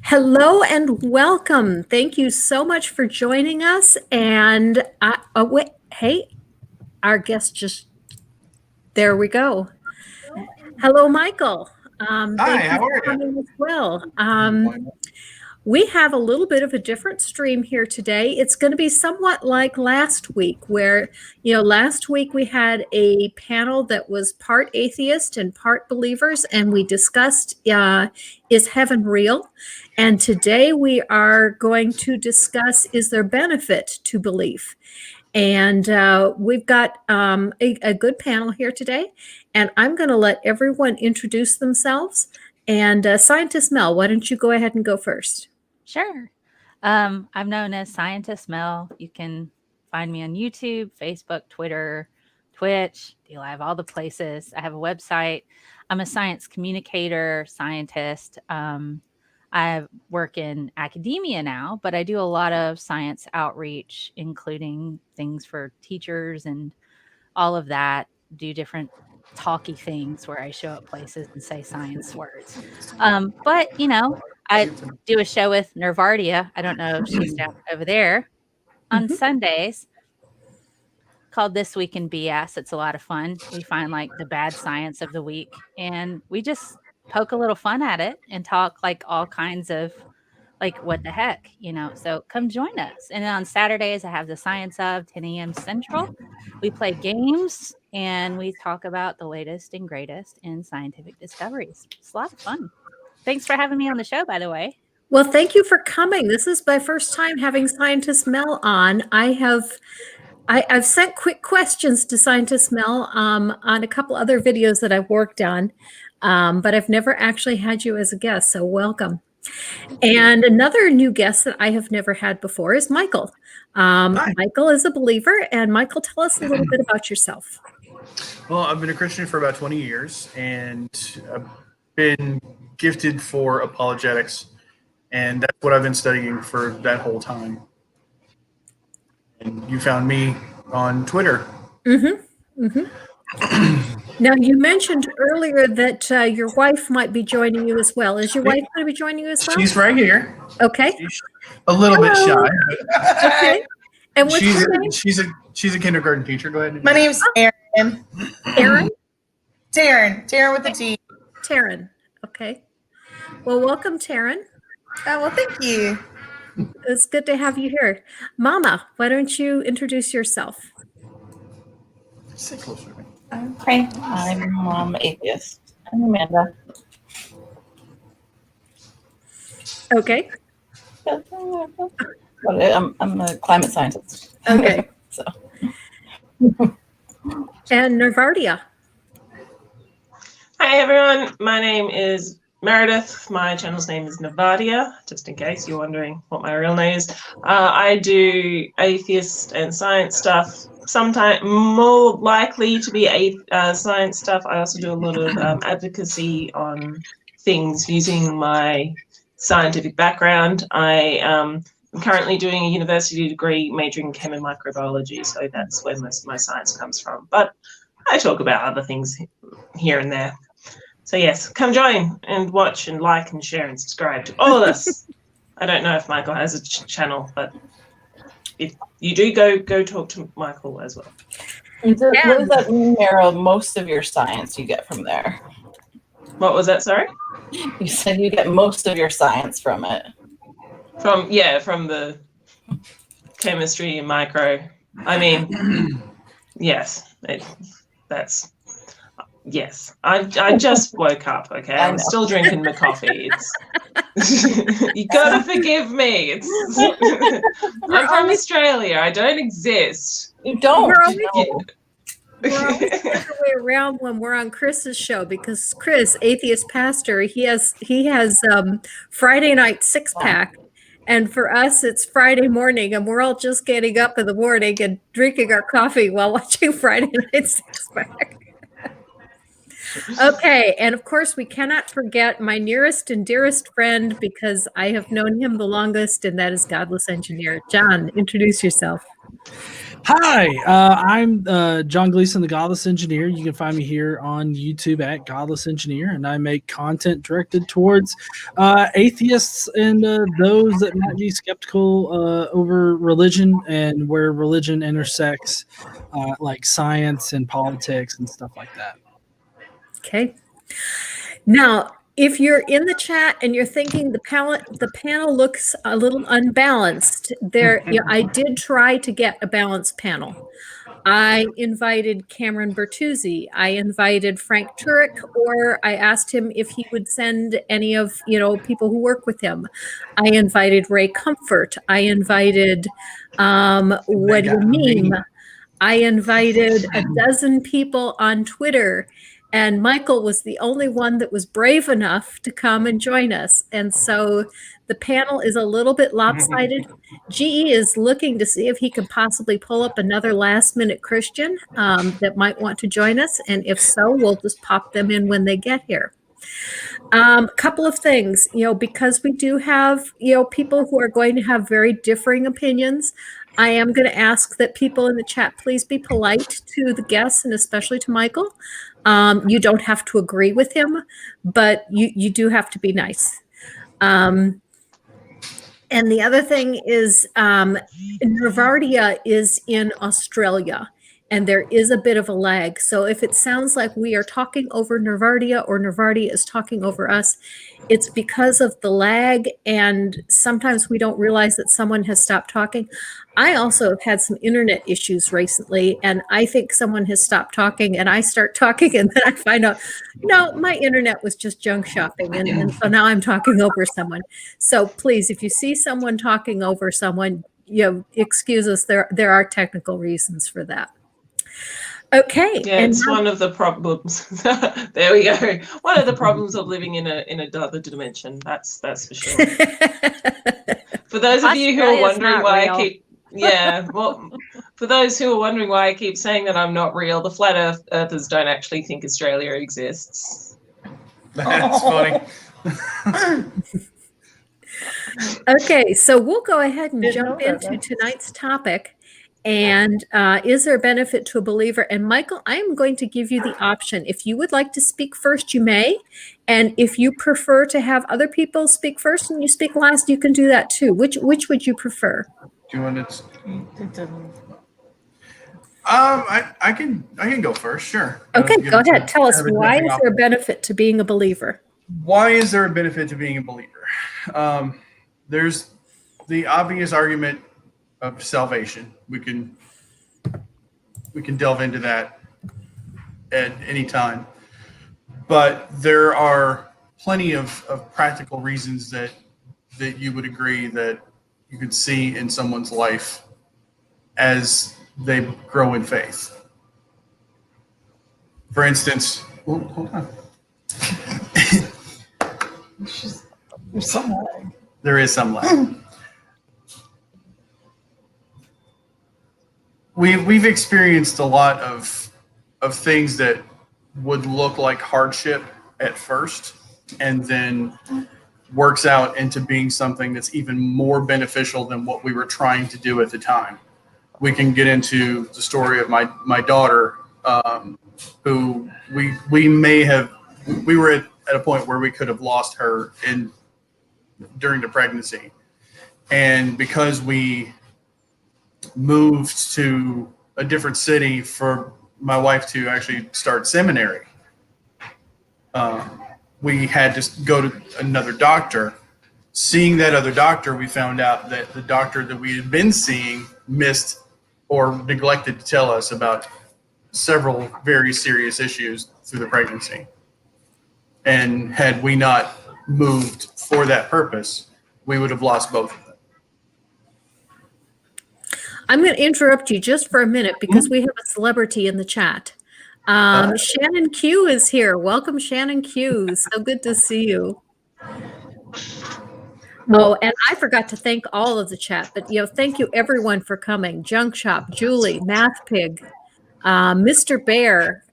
Hello and welcome. Thank you so much for joining us. And wait, hey, our guest there we go. Hello, Michael. Hi, Thank you how for are you? coming as well. We have a little bit of a different stream here today. It's going to be somewhat like last week, where, last week we had a panel that was part atheist and part believers, and we discussed is heaven real? And today we are going to discuss, is there benefit to belief? And we've got a good panel here today, and I'm going to let everyone introduce themselves. And Scientist Mel, why don't you go ahead and go first? Sure. I'm known as Scientist Mel. You can find me on YouTube, Facebook, Twitter, Twitch, D-Live, all the places. I have a website. I'm a science communicator, scientist. I work in academia now, but I do a lot of science outreach, including things for teachers and all of that. Do different talky things where I show up places and say science words. But I do a show with Nervardia. I don't know if she's down over there on Sundays called This Week in BS. It's a lot of fun. We find like the bad science of the week and we just poke a little fun at it and talk like all kinds of like what the heck, so come join us. And then on Saturdays I have the Science of 10 a.m. Central. We play games and we talk about the latest and greatest in scientific discoveries. It's a lot of fun. Thanks for having me on the show, by the way. Well, thank you for coming. This is my first time having Scientist Mel on. I've sent quick questions to Scientist Mel on a couple other videos that I've worked on, but I've never actually had you as a guest, so welcome. And another new guest that I have never had before is Michael. Michael is a believer, and Michael, tell us a little bit about yourself. Well, I've been a Christian for about 20 years, and I've been gifted for apologetics, and that's what I've been studying for that whole time. And you found me on Twitter. Now, you mentioned earlier that your wife might be joining you as well. Is your wife going to be joining you as well? She's right here. Okay. She's a little bit shy. Okay. And what's her name? She's a kindergarten teacher. Go ahead. My name's Erin. Erin? Taryn with a T. Taryn. Okay. Well, welcome, Taryn. Oh, well, thank you. It's good to have you here. Mama, why don't you introduce yourself? Sit closer to me. Hi, I'm Momma Atheist. I'm Amanda. Okay. I'm a climate scientist. Okay. So. And Nervardia. Hi everyone, my name is Meredith. My channel's name is Nervardia, just in case you're wondering what my real name is. I do atheist and science stuff. Sometimes more likely to be science stuff. I also do a lot of advocacy on things using my scientific background. I am currently doing a university degree majoring in chem and microbiology, so that's where most of my science comes from. But I talk about other things here and there. So yes, come join and watch and like and share and subscribe to all of us. I don't know if Michael has a channel, but if you do, go talk to Michael as well. What does that mean, Meryl? Most of your science you get from there. What was that, sorry? You said you get most of your science from it. From the chemistry and micro. I mean, yes, yes. I just woke up, okay? I'm still drinking my coffee. You gotta forgive me. I'm from Australia. I don't exist. You don't. We're always the other way around when we're on Chris's show, because Chris, atheist pastor, he has Friday night six-pack. And for us, it's Friday morning, and we're all just getting up in the morning and drinking our coffee while watching Friday night six-pack. Okay, and of course, we cannot forget my nearest and dearest friend, because I have known him the longest, and that is Godless Engineer. John, introduce yourself. Hi, I'm John Gleason, the Godless Engineer. You can find me here on YouTube at Godless Engineer, and I make content directed towards atheists and those that might be skeptical over religion and where religion intersects, like science and politics and stuff like that. Okay. Now, if you're in the chat and you're thinking the panel looks a little unbalanced, I did try to get a balanced panel. I invited Cameron Bertuzzi. I invited Frank Turek, or I asked him if he would send any of people who work with him. I invited Ray Comfort. I invited what do you mean? I invited a dozen people on Twitter, and Michael was the only one that was brave enough to come and join us. And so the panel is a little bit lopsided. GE is looking to see if he can possibly pull up another last-minute Christian that might want to join us. And if so, we'll just pop them in when they get here. A couple of things, because we do have, people who are going to have very differing opinions. I am going to ask that people in the chat please be polite to the guests and especially to Michael. You don't have to agree with him, but you do have to be nice. And the other thing is Nervardia is in Australia, and there is a bit of a lag. So if it sounds like we are talking over Nervardia or Nervardia is talking over us, it's because of the lag, and sometimes we don't realize that someone has stopped talking. I also have had some internet issues recently, and I think someone has stopped talking, and I start talking, and then I find out, no, my internet was just junk shopping, and so now I'm talking over someone. So please, if you see someone talking over someone, excuse us. There are technical reasons for that. Okay. Yeah, it's one of the problems. There we go. One of the problems of living in another dimension. That's for sure. For those of you who are wondering why I keep, for those who are wondering why I keep saying that I'm not real, the flat earthers don't actually think Australia exists. That's funny. Okay, so we'll go ahead and jump into tonight's topic. And is there a benefit to a believer? And Michael, I am going to give you the option. If you would like to speak first, you may. And if you prefer to have other people speak first and you speak last, you can do that too. Which would you prefer? Do you want to? I can go first. Sure. Okay, go ahead. Tell us, why is there a benefit to being a believer? Why is there a benefit to being a believer? There's the obvious argument of salvation. We can delve into that at any time, but there are plenty of practical reasons that you would agree that you could see in someone's life as they grow in faith. For instance, hold on. There's some lag. There is some lag. We've experienced a lot of things that would look like hardship at first, and then works out into being something that's even more beneficial than what we were trying to do at the time. We can get into the story of my daughter, who we were at a point where we could have lost her during the pregnancy, and because we moved to a different city for my wife to actually start seminary, we had to go to another doctor. Seeing that other doctor, we found out that the doctor that we had been seeing missed or neglected to tell us about several very serious issues through the pregnancy. And had we not moved for that purpose, we would have lost both of them. I'm going to interrupt you just for a minute because we have a celebrity in the chat. Shannon Q is here. Welcome, Shannon Q. So good to see you. Oh, and I forgot to thank all of the chat, but thank you everyone for coming. Junk Shop, Julie, Math Pig, Mr. Bear,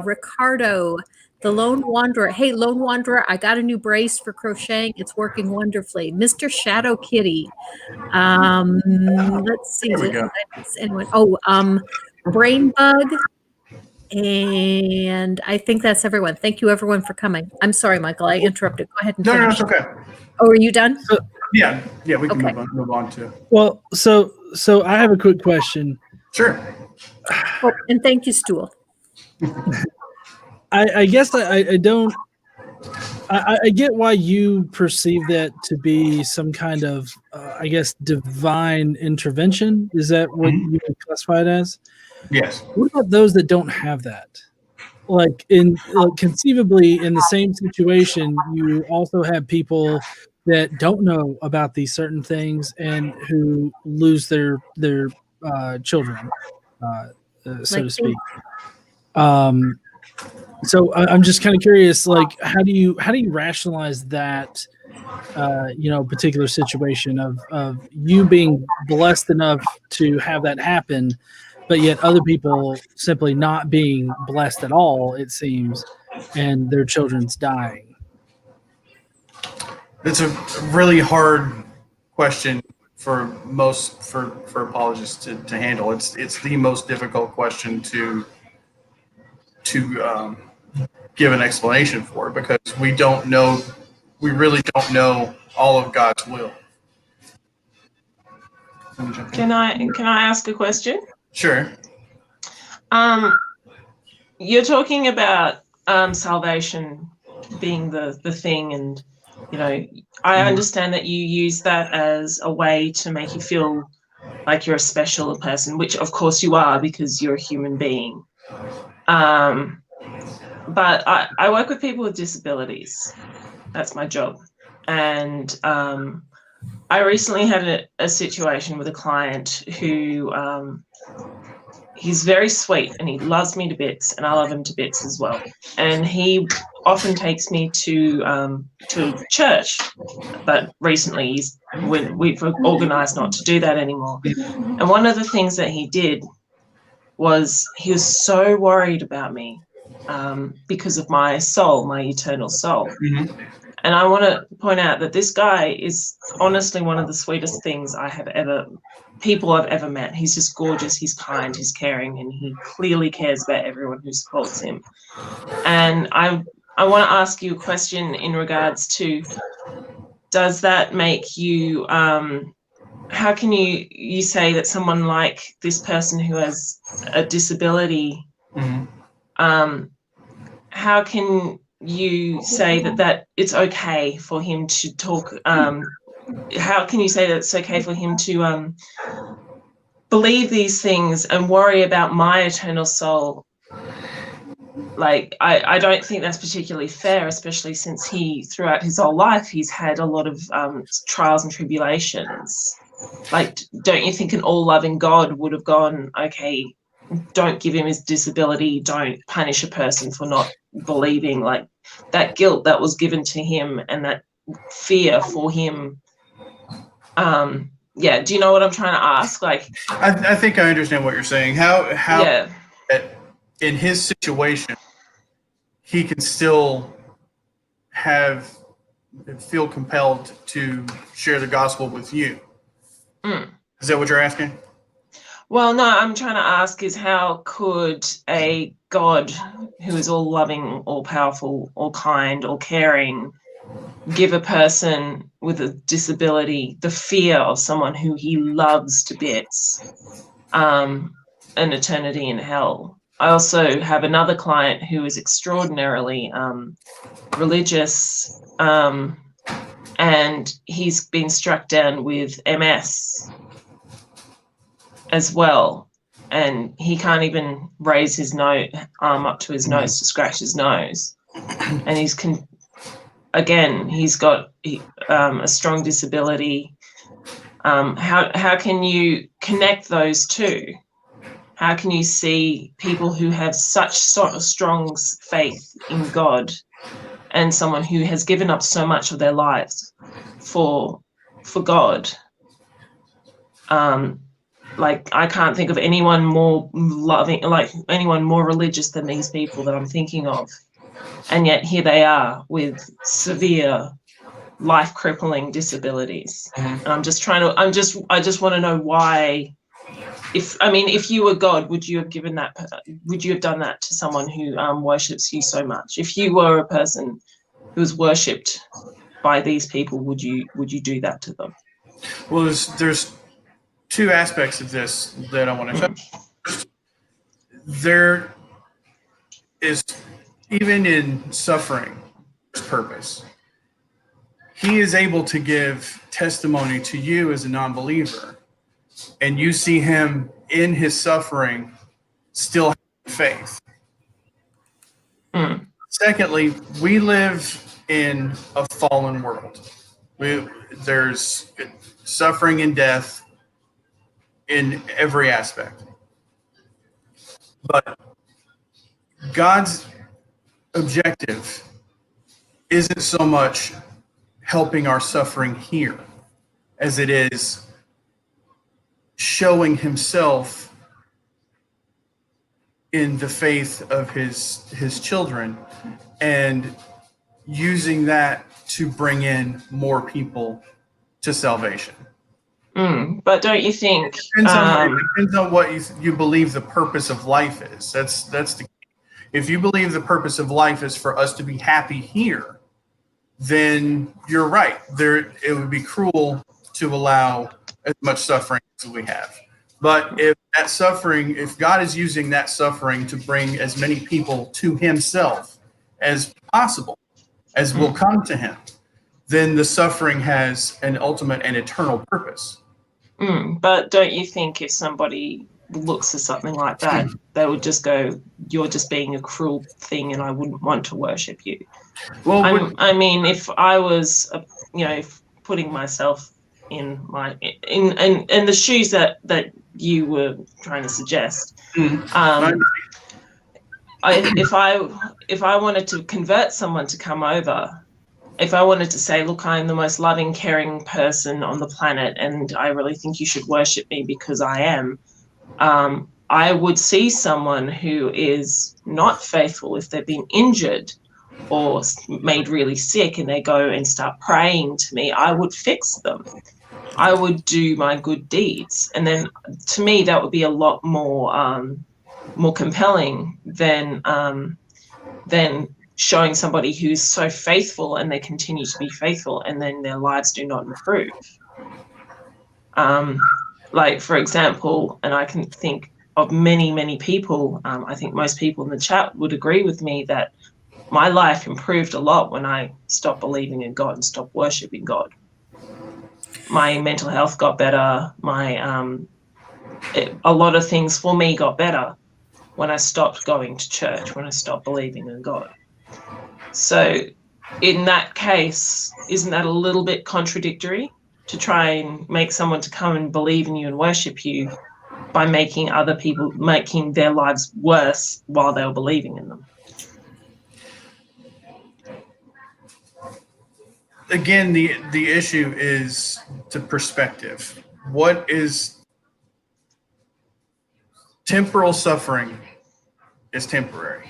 Ricardo, The Lone Wanderer. Hey, Lone Wanderer, I got a new brace for crocheting. It's working wonderfully. Mr. Shadow Kitty. Let's see. There we go. Anyone? Oh, Brain Bug. And I think that's everyone. Thank you, everyone, for coming. I'm sorry, Michael. I interrupted. Go ahead and No, finish. it's okay. Oh, are you done? Yeah, we can Okay. move on to. Well, so I have a quick question. Sure. Oh, and thank you, Stool. I guess I don't. I get why you perceive that to be some kind of, I guess, divine intervention. Is that what you would classify it as? Yes. What about those that don't have that? Like conceivably in the same situation, you also have people that don't know about these certain things and who lose their children, so to speak. So I'm just kind of curious, like, how do you rationalize that, particular situation of you being blessed enough to have that happen, but yet other people simply not being blessed at all, it seems, and their children's dying? It's a really hard question for apologists to handle. It's the most difficult question to give an explanation for, because we really don't know all of God's will. Can I ask a question? Sure. You're talking about salvation being the thing, and I understand that you use that as a way to make you feel like you're a special person, which of course you are because you're a human being. But I work with people with disabilities. That's my job. And I recently had a situation with a client who he's very sweet and he loves me to bits, and I love him to bits as well. And he often takes me to church, but recently we've organised not to do that anymore. And one of the things that he did was he was so worried about me because of my soul, my eternal soul. Mm-hmm. And I want to point out that this guy is honestly one of the sweetest things people I've ever met. He's just gorgeous, he's kind, he's caring, and he clearly cares about everyone who supports him. And I want to ask you a question in regards to, does that make you, how can you say that someone like this person who has a disability, how can you say that it's okay for him to talk, how can you say that it's okay for him to believe these things and worry about my eternal soul? Like, I don't think that's particularly fair, especially since throughout his whole life, he's had a lot of trials and tribulations. Like, don't you think an all-loving God would have gone, okay, don't give him his disability, don't punish a person for not believing? Like, that guilt that was given to him and that fear for him. Yeah, do you know what I'm trying to ask? Like, I think I understand what you're saying. How yeah. In his situation, he can still feel compelled to share the gospel with you. Is that what you're asking? Well, no, I'm trying to ask is, how could a God who is all loving, all powerful, all kind, all caring, give a person with a disability the fear of someone who he loves to bits, an eternity in hell? I also have another client who is extraordinarily religious, and he's been struck down with MS as well, and he can't even raise his arm up to his nose to scratch his nose, and he's got a strong disability. How can you connect those two? How can you see people who have such strong faith in God and someone who has given up so much of their lives for God? Like, I can't think of anyone more loving, like anyone more religious than these people that I'm thinking of. and yet here they are with severe life crippling disabilities. And I just want to know why, if you were God, would you have done that to someone who worships you so much? If you were a person who was worshipped by these people, would you do that to them? Well, there's two aspects of this that I want to touch. First, there is, even in suffering, there's purpose. He is able to give testimony to you as a non-believer, and you see him in his suffering still having faith. Secondly, we live in a fallen world. There's suffering and death in every aspect. But God's objective isn't so much helping our suffering here as it is showing himself in the faith of his children and using that to bring in more people to salvation. But don't you think it depends on what you believe the purpose of life is. That's the key. If you believe the purpose of life is for us to be happy here, then you're right. It would be cruel to allow as much suffering as we have. But if God is using that suffering to bring as many people to himself as possible, as will come to him, then the suffering has an ultimate and eternal purpose. But don't you think if somebody looks at something like that, they would just go, "You're just being a cruel thing, and I wouldn't want to worship you"? Well, if I was, putting myself in the shoes that you were trying to suggest, if I wanted to convert someone to come over, if I wanted to say, "Look, I'm the most loving, caring person on the planet, and I really think you should worship me because I am," I would see someone who is not faithful if they've been injured or made really sick, and they go and start praying to me. I would fix them. I would do my good deeds, and then to me that would be a lot more compelling than showing somebody who's so faithful and they continue to be faithful and then their lives do not improve. Like, for example, and I can think of many, many people, I think most people in the chat would agree with me that my life improved a lot when I stopped believing in God and stopped worshiping God. My mental health got better. A lot of things for me got better when I stopped going to church, when I stopped believing in God. So in that case, isn't that a little bit contradictory to try and make someone to come and believe in you and worship you by making their lives worse while they were believing in them? Again, the issue is the perspective. What is temporal suffering is temporary.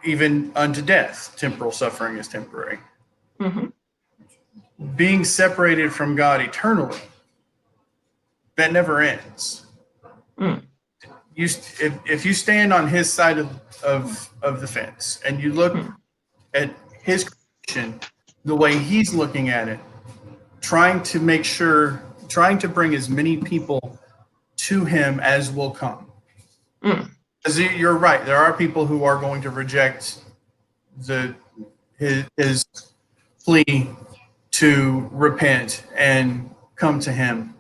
Even unto death, temporal suffering is temporary. Being separated from God eternally, that never ends. If you stand on his side of the fence and you look at his creation the way he's looking at it, trying to bring as many people to him as will come. Because you're right, there are people who are going to reject his plea to repent and come to him.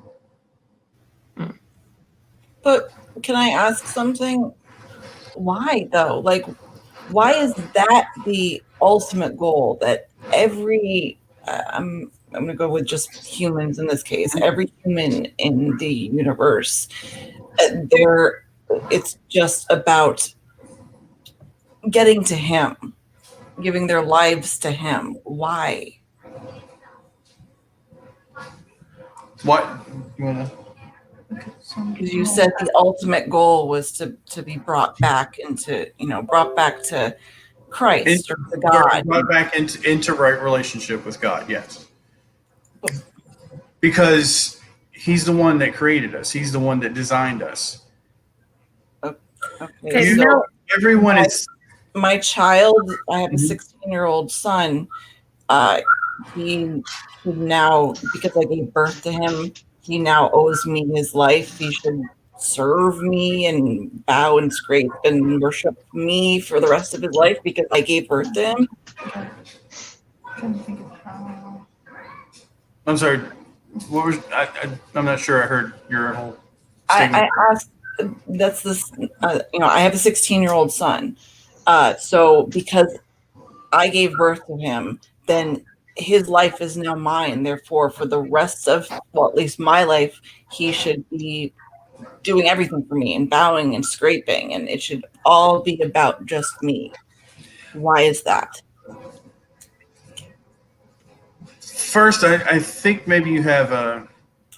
But can I ask something? Why though? Like, why is that the ultimate goal? That every I'm going to go with just humans in this case. Every human in the universe, it's just about getting to him, giving their lives to him. Why? What you wanna? Because you said the ultimate goal was to be brought back to Christ or to God. Brought back into right relationship with God, yes. Because he's the one that created us. He's the one that designed us. Okay, So so Everyone is. my child, I have a Mhm. 16-year-old son. He should now, because I gave birth to him, he now owes me his life. He should serve me and bow and scrape and worship me for the rest of his life because I gave birth to him. I'm sorry. What was I'm not sure I heard your whole I statement. asked. That's this. I have a 16-year-old son. So because I gave birth to him, then his life is now mine. Therefore, for the rest of, well, at least my life, he should be doing everything for me and bowing and scraping, and it should all be about just me. Why is that? First, I think maybe you have a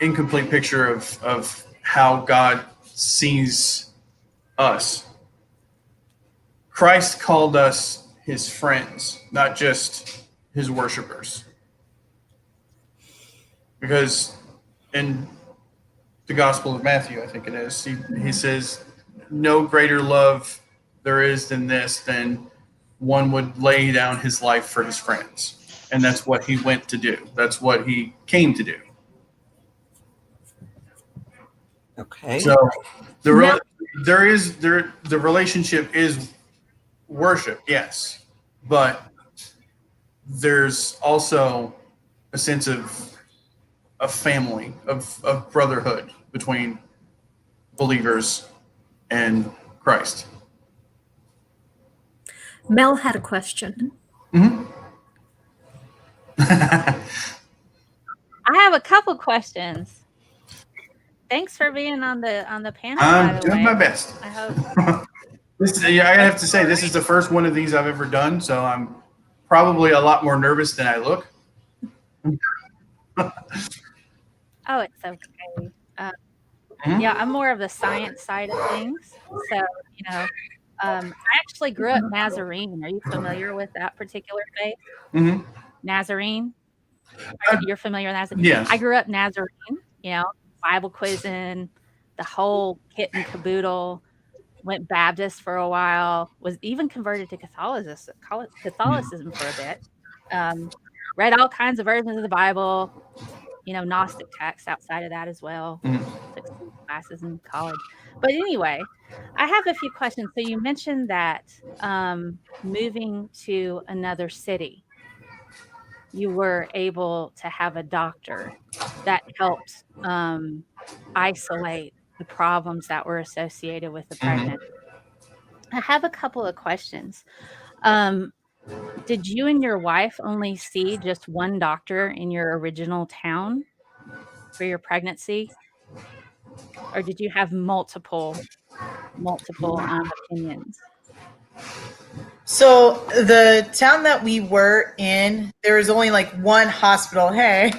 incomplete picture of how God sees us. Christ called us his friends, not just his worshipers. Because in the Gospel of Matthew, I think it is, he says, no greater love there is than this, than one would lay down his life for his friends. And that's what he went to do. That's what he came to do. Okay. So the relationship is worship, yes, but there's also a sense of family, of brotherhood between believers and Christ. Mel had a question. Mm-hmm. I have a couple questions. Thanks for being on the panel. By I'm the doing way, my best. I hope. I have to say, this is the first one of these I've ever done, so I'm probably a lot more nervous than I look. Oh, it's okay. Mhm. Yeah, I'm more of the science side of things. So, I actually grew up Nazarene. Are you familiar with that particular faith? Mhm. Nazarene? You're familiar with Nazarene? Yes. I grew up Nazarene, Bible quizzing, the whole kit and caboodle, went Baptist for a while, was even converted to Catholicism for a bit. Read all kinds of versions of the Bible, Gnostic texts outside of that as well. Mhm. Took some classes in college. But anyway, I have a few questions. So you mentioned that moving to another city, you were able to have a doctor that helped isolate the problems that were associated with the pregnant. I have a couple of questions. Did you and your wife only see just one doctor in your original town for your pregnancy? Or did you have multiple opinions? So the town that we were in, there was only like one hospital. Hey,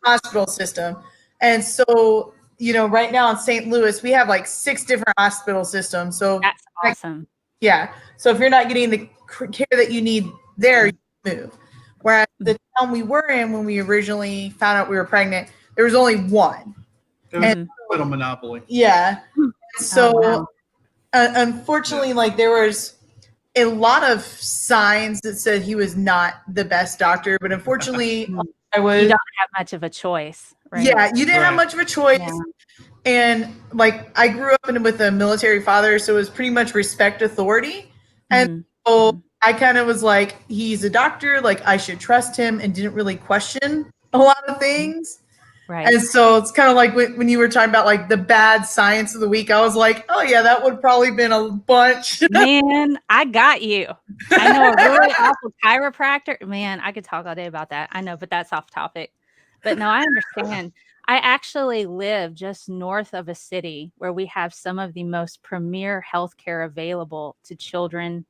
hospital system. And so, right now in St. Louis, we have like 6 different hospital systems. So That's awesome. yeah. So if you're not getting the care that you need there, you move. Whereas the town we were in when we originally found out we were pregnant, there was only one. It was a little monopoly. Yeah. So wow. unfortunately, like there was a lot of signs that said he was not the best doctor, but unfortunately I was. You don't have much of a choice, right? Yeah, you didn't have much of a choice. Yeah. And like I grew up with a military father, so it was pretty much respect authority. And so I kind of was like, he's a doctor, like I should trust him, and didn't really question a lot of things. Right. And so it's kind of like when you were talking about like the bad science of the week, I was like, oh yeah, that would probably been a bunch. Man, I got you. I know a really awful chiropractor. Man, I could talk all day about that. I know, but that's off topic. But no, I understand. I actually live just north of a city where we have some of the most premier healthcare available to children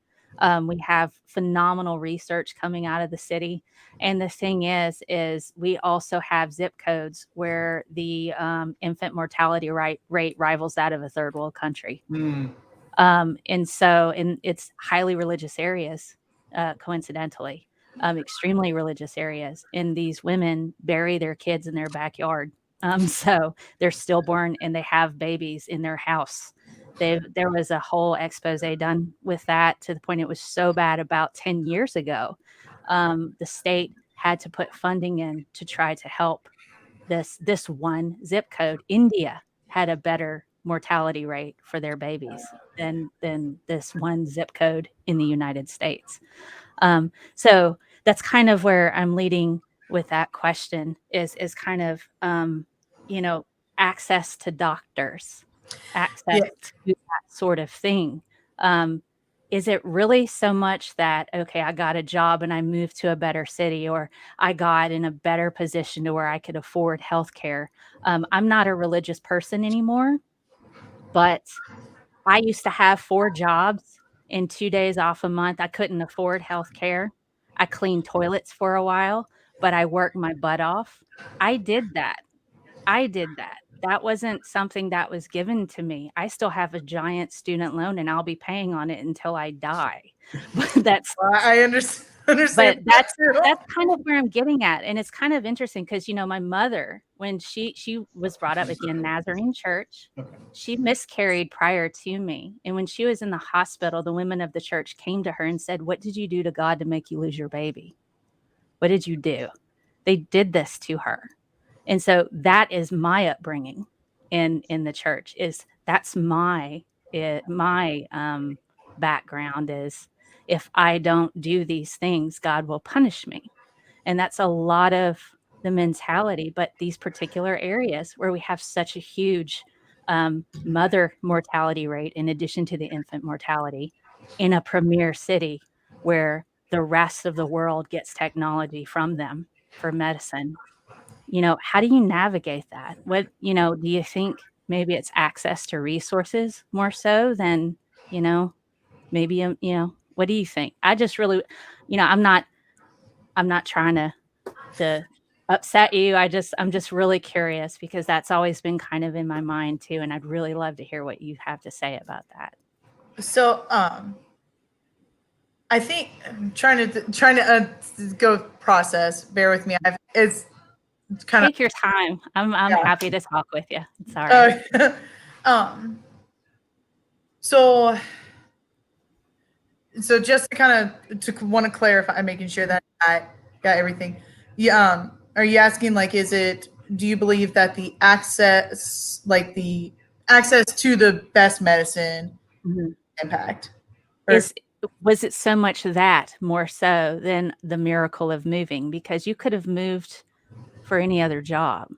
We have phenomenal research coming out of the city. And the thing is we also have zip codes where the infant mortality rate rivals that of a third world country. And it's highly religious areas, coincidentally, extremely religious areas. And these women bury their kids in their backyard. So they're stillborn and they have babies in their house. There was a whole expose done with that, to the point it was so bad about 10 years ago. The state had to put funding in to try to help this one zip code. India had a better mortality rate for their babies than this one zip code in the United States. So that's kind of where I'm leading with that question, is kind of, access to doctors, access to that sort of thing. Is it really so much that, okay, I got a job and I moved to a better city, or I got in a better position to where I could afford healthcare? I'm not a religious person anymore, but I used to have 4 jobs and 2 days off a month. I couldn't afford healthcare. I cleaned toilets for a while, but I worked my butt off. I did that. That wasn't something that was given to me. I still have a giant student loan and I'll be paying on it until I die. But I understand. But that's kind of where I'm getting at. And it's kind of interesting because, my mother, when she was brought up again, Nazarene church, she miscarried prior to me. And when she was in the hospital, the women of the church came to her and said, "What did you do to God to make you lose your baby? What did you do?" They did this to her. And so that is my upbringing in the church. That's my background is, if I don't do these things, God will punish me. And that's a lot of the mentality. But these particular areas where we have such a huge mother mortality rate, in addition to the infant mortality, in a premier city where the rest of the world gets technology from them for medicine, how do you navigate that? What, do you think maybe it's access to resources more so than, maybe, what do you think? I just really, I'm not trying to upset you. I'm just really curious, because that's always been kind of in my mind too. And I'd really love to hear what you have to say about that. So, I think I'm trying to go process. Bear with me. It's kind Take your time. I'm happy to talk with you. It's all right. So just to kind of want to clarify, I'm making sure that I got everything. Yeah. Are you asking, like, do you believe that the access to the best medicine impact? Was it so much that more so than the miracle of moving? Because you could have moved for any other job.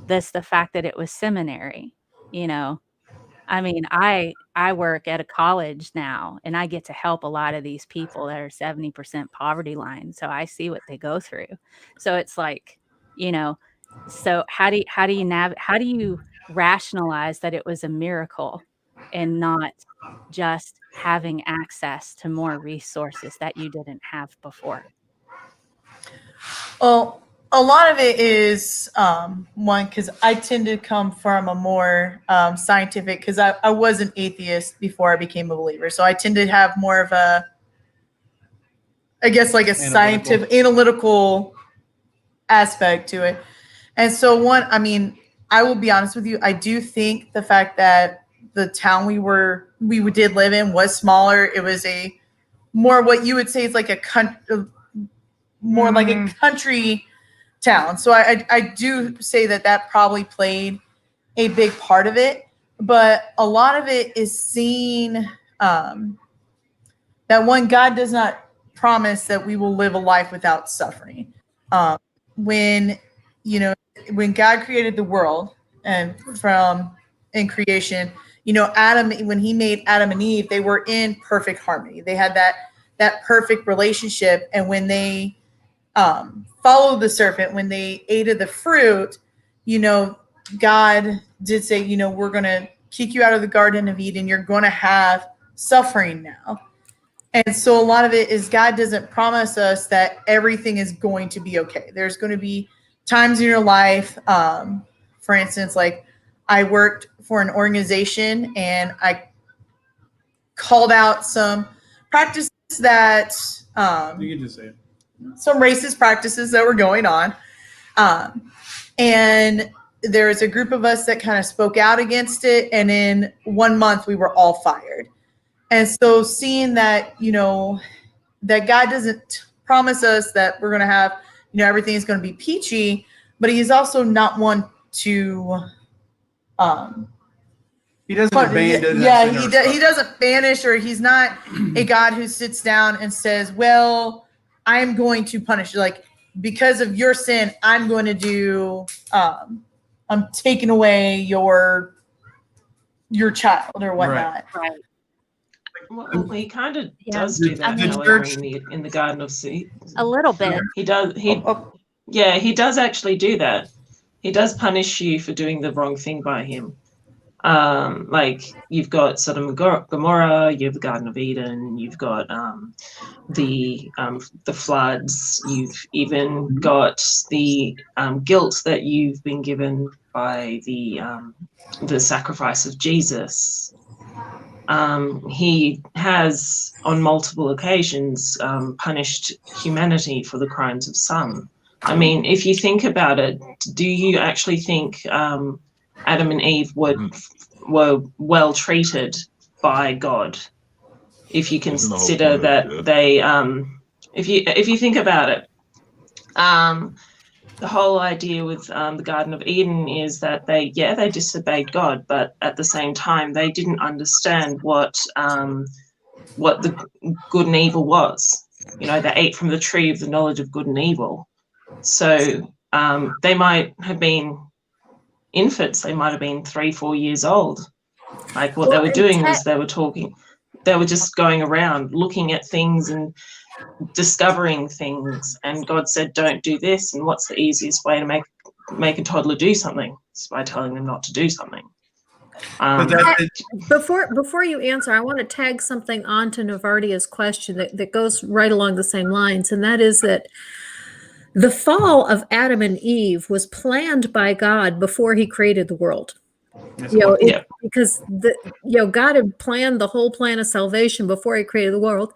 The fact that it was seminary, I mean, I work at a college now, and I get to help a lot of these people that are 70% poverty line. So I see what they go through. So it's like, so how do you rationalize that it was a miracle and not just having access to more resources that you didn't have before? Well, a lot of it is one, because I tend to come from a more scientific, because I was an atheist before I became a believer. So I tend to have more of a, I guess, like a scientific, analytical aspect to it. And so I mean, I will be honest with you, I do think the fact that the town we did live in was smaller. It was a more what you would say is like a more like a country town. So I do say that probably played a big part of it, but a lot of it is seeing that one, God does not promise that we will live a life without suffering. When God created the world and in creation, Adam, when he made Adam and Eve, they were in perfect harmony. They had that perfect relationship. And when they followed the serpent, when they ate of the fruit, God did say, we're going to kick you out of the Garden of Eden. You're going to have suffering now. And so a lot of it is God doesn't promise us that everything is going to be okay. There's going to be times in your life, for instance, like I worked for an organization and I called out some practices that You can just say it. some racist practices that were going on. And there was a group of us that kind of spoke out against it. And in 1 month, we were all fired. And so seeing that, that God doesn't promise us that we're going to have, everything is going to be peachy, but he's also not one to, He doesn't abandon us. yeah, he doesn't banish, or he's not a God who sits down and says, well, I'm going to punish you. Like, because of your sin, I'm going to do, I'm taking away your child or whatnot. Right. Well, he kind of Yeah. does do that, The however, church- in the Garden of Eden. A little bit. He does. Yeah, he does actually do that. He does punish you for doing the wrong thing by him. Like you've got Sodom and Gomorrah, you have the Garden of Eden, you've got the floods, you've even got the guilt that you've been given by the sacrifice of Jesus. He has on multiple occasions punished humanity for the crimes of some. I mean, if you think about it, do you actually think Adam and Eve were well treated by God? If you consider that they, if you think about it, the whole idea with the Garden of Eden is that they disobeyed God, but at the same time they didn't understand what the good and evil was. They ate from the tree of the knowledge of good and evil. So they might have been infants. They might have been 3-4 years old. Like what they were doing was they were just going around looking at things and discovering things, and God said, don't do this. And what's the easiest way to make a toddler do something? It's by telling them not to do something. Before you answer, I want to tag something on to Nervardia's question that goes right along the same lines, and that is that the fall of Adam and Eve was planned by God before he created the world. Because God had planned the whole plan of salvation before he created the world.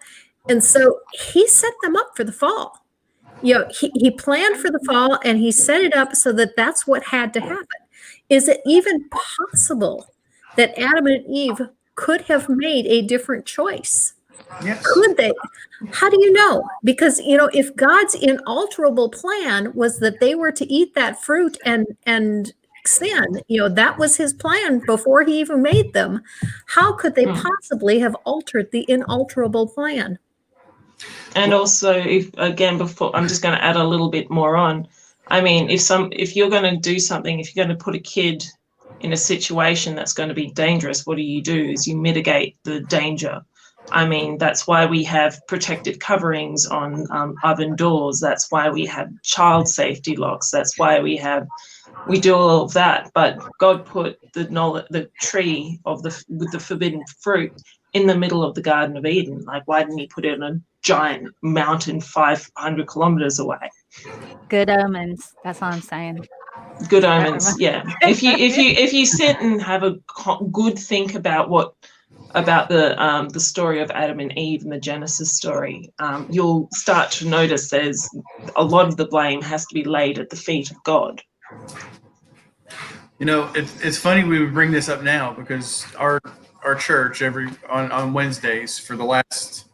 And so he set them up for the fall. He planned for the fall and he set it up so that that's what had to happen. Is it even possible that Adam and Eve could have made a different choice? Yes. Could they? How do you know? Because, if God's inalterable plan was that they were to eat that fruit and sin, that was his plan before he even made them. How could they possibly have altered the inalterable plan? And also, before I'm just going to add a little bit more on. I mean, if you're going to do something, if you're going to put a kid in a situation that's going to be dangerous, what do? Is you mitigate the danger. I mean, that's why we have protective coverings on oven doors. That's why we have child safety locks. That's why we do all of that. But God put the tree with the forbidden fruit in the middle of the Garden of Eden. Like, why didn't he put it on a giant mountain 500 kilometers away? Good omens. That's all I'm saying. Good omens. Yeah. If you sit and have a good think about the story of Adam and Eve and the Genesis story, you'll start to notice there's a lot of the blame has to be laid at the feet of God. It's funny we would bring this up now because our church on Wednesdays for the last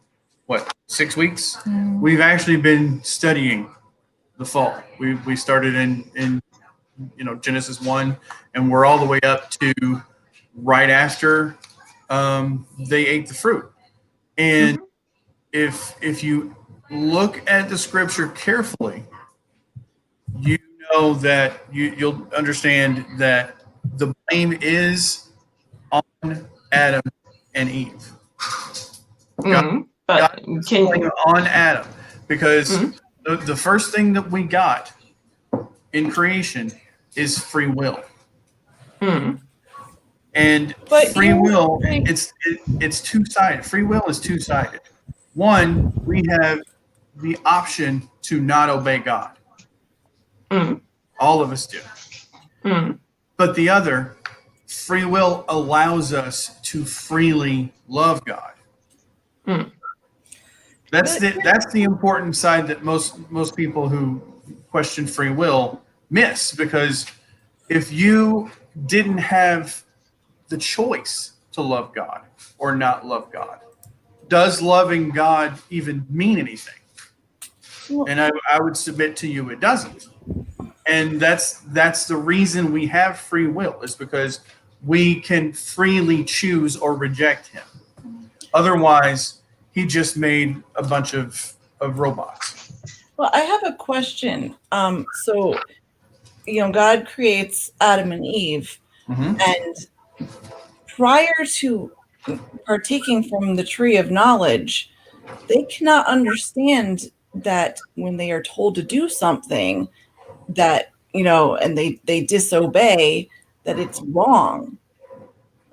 6 weeks, we've actually been studying the fall. We started in Genesis 1, and we're all the way up to right after they ate the fruit. And if you look at the scripture carefully, you know that you'll understand that the blame is on Adam and Eve. But on Adam, because the first thing that we got in creation is free will. And free will, it's two-sided. Free will is two-sided. One, we have the option to not obey God. All of us do. But the other, free will allows us to freely love God. That's the important side that most people who question free will miss, because if you didn't have the choice to love God or not love God, does loving God even mean anything? And I would submit to you it doesn't. And that's the reason we have free will, is because we can freely choose or reject him. Otherwise, he just made a bunch of robots. Well, I have a question. So, God creates Adam and Eve, and prior to partaking from the tree of knowledge, they cannot understand that when they are told to do something that, and they disobey, that it's wrong.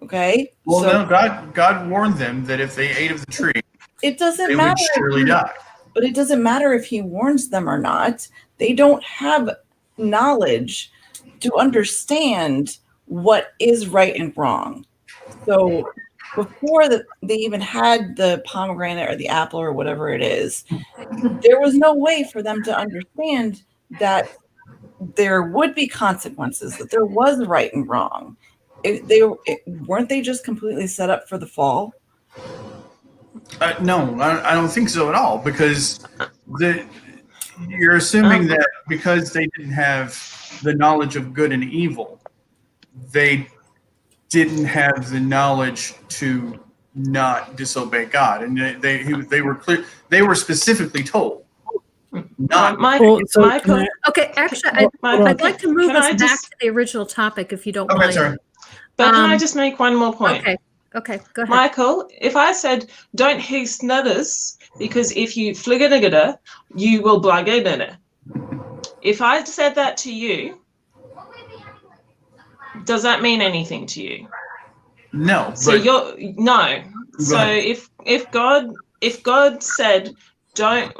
Okay? Well, no, God warned them that if they ate of the tree, it doesn't they matter would surely die. But it doesn't matter if he warns them or not. They don't have knowledge to understand what is right and wrong. So before they even had the pomegranate or the apple or whatever it is, there was no way for them to understand that there would be consequences, that there was right and wrong. Weren't they just completely set up for the fall? No, I don't think so at all, because you're assuming that because they didn't have the knowledge of good and evil, they didn't have the knowledge to not disobey God, and they were clear. They were specifically told not. Michael. Okay, actually, I'd like to move us back to the original topic, if you don't mind. Sorry. But can I just make one more point? Okay, go ahead. Michael, if I said, don't haste others, because if you fligger you will blagger. If I said that to you, does that mean anything to you? No. So no. So if God said, don't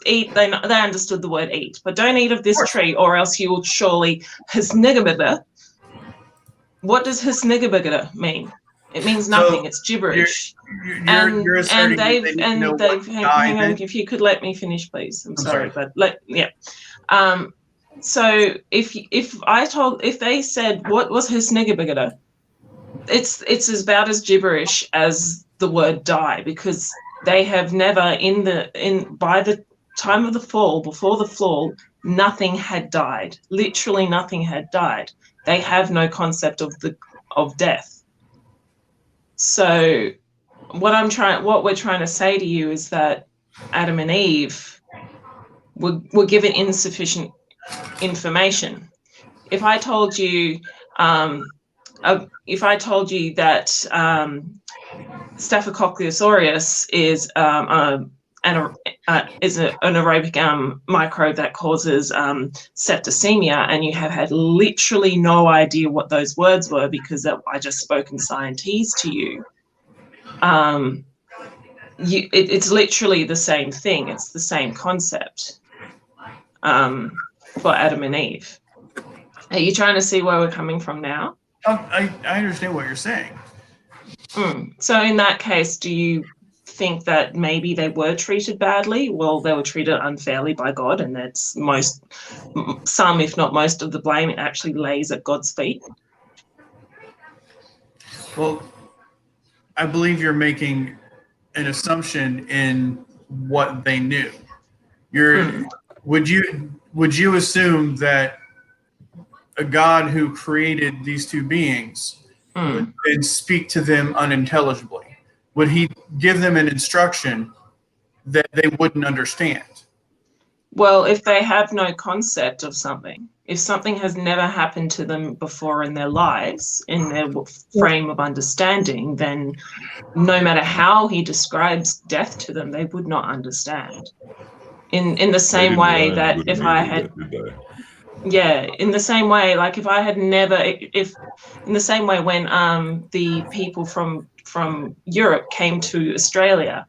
eat. They understood the word eat, but don't eat of this tree, or else you will surely hisnigabida. What does hisnigabida mean? It means nothing. It's gibberish. You're asserting hang on, if you could let me finish, please. I'm sorry, but so if they said, what was hisnigabida, it's about as gibberish as the word die, because they have never by the time of the fall, before the fall, nothing had died. Literally nothing had died. They have no concept of death. So what we're trying to say to you is that Adam and Eve were given insufficient information. If I told you that Staphylococcus aureus is an anaerobic microbe that causes septicemia, and you have had literally no idea what those words were because I just spoken scientese to you, it's literally the same thing. It's the same concept for Adam and Eve. Are you trying to see where we're coming from now? I understand what you're saying. So in that case, do you think that maybe they were treated badly? Well, they were treated unfairly by God, and that's some, if not most, of the blame actually lays at God's feet. Well, I believe you're making an assumption in what they knew. Would you assume that a God who created these two beings would then speak to them unintelligibly? Would he give them an instruction that they wouldn't understand? Well, if they have no concept of something, if something has never happened to them before in their lives, in their frame of understanding, then no matter how he describes death to them, they would not understand. In the same way that if I had... Yeah, in the same way, like if I had never, in the same way when the people from from Europe came to Australia,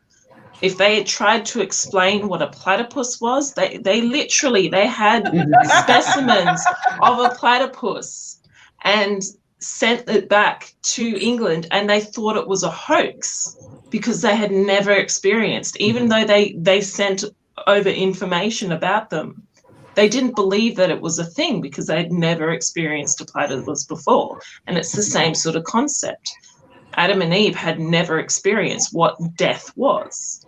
if they had tried to explain what a platypus was, they had specimens of a platypus and sent it back to England, and they thought it was a hoax because they had never experienced, even though they sent over information about them. They didn't believe that it was a thing because they'd never experienced a platypus before. And it's the same sort of concept. Adam and Eve had never experienced what death was.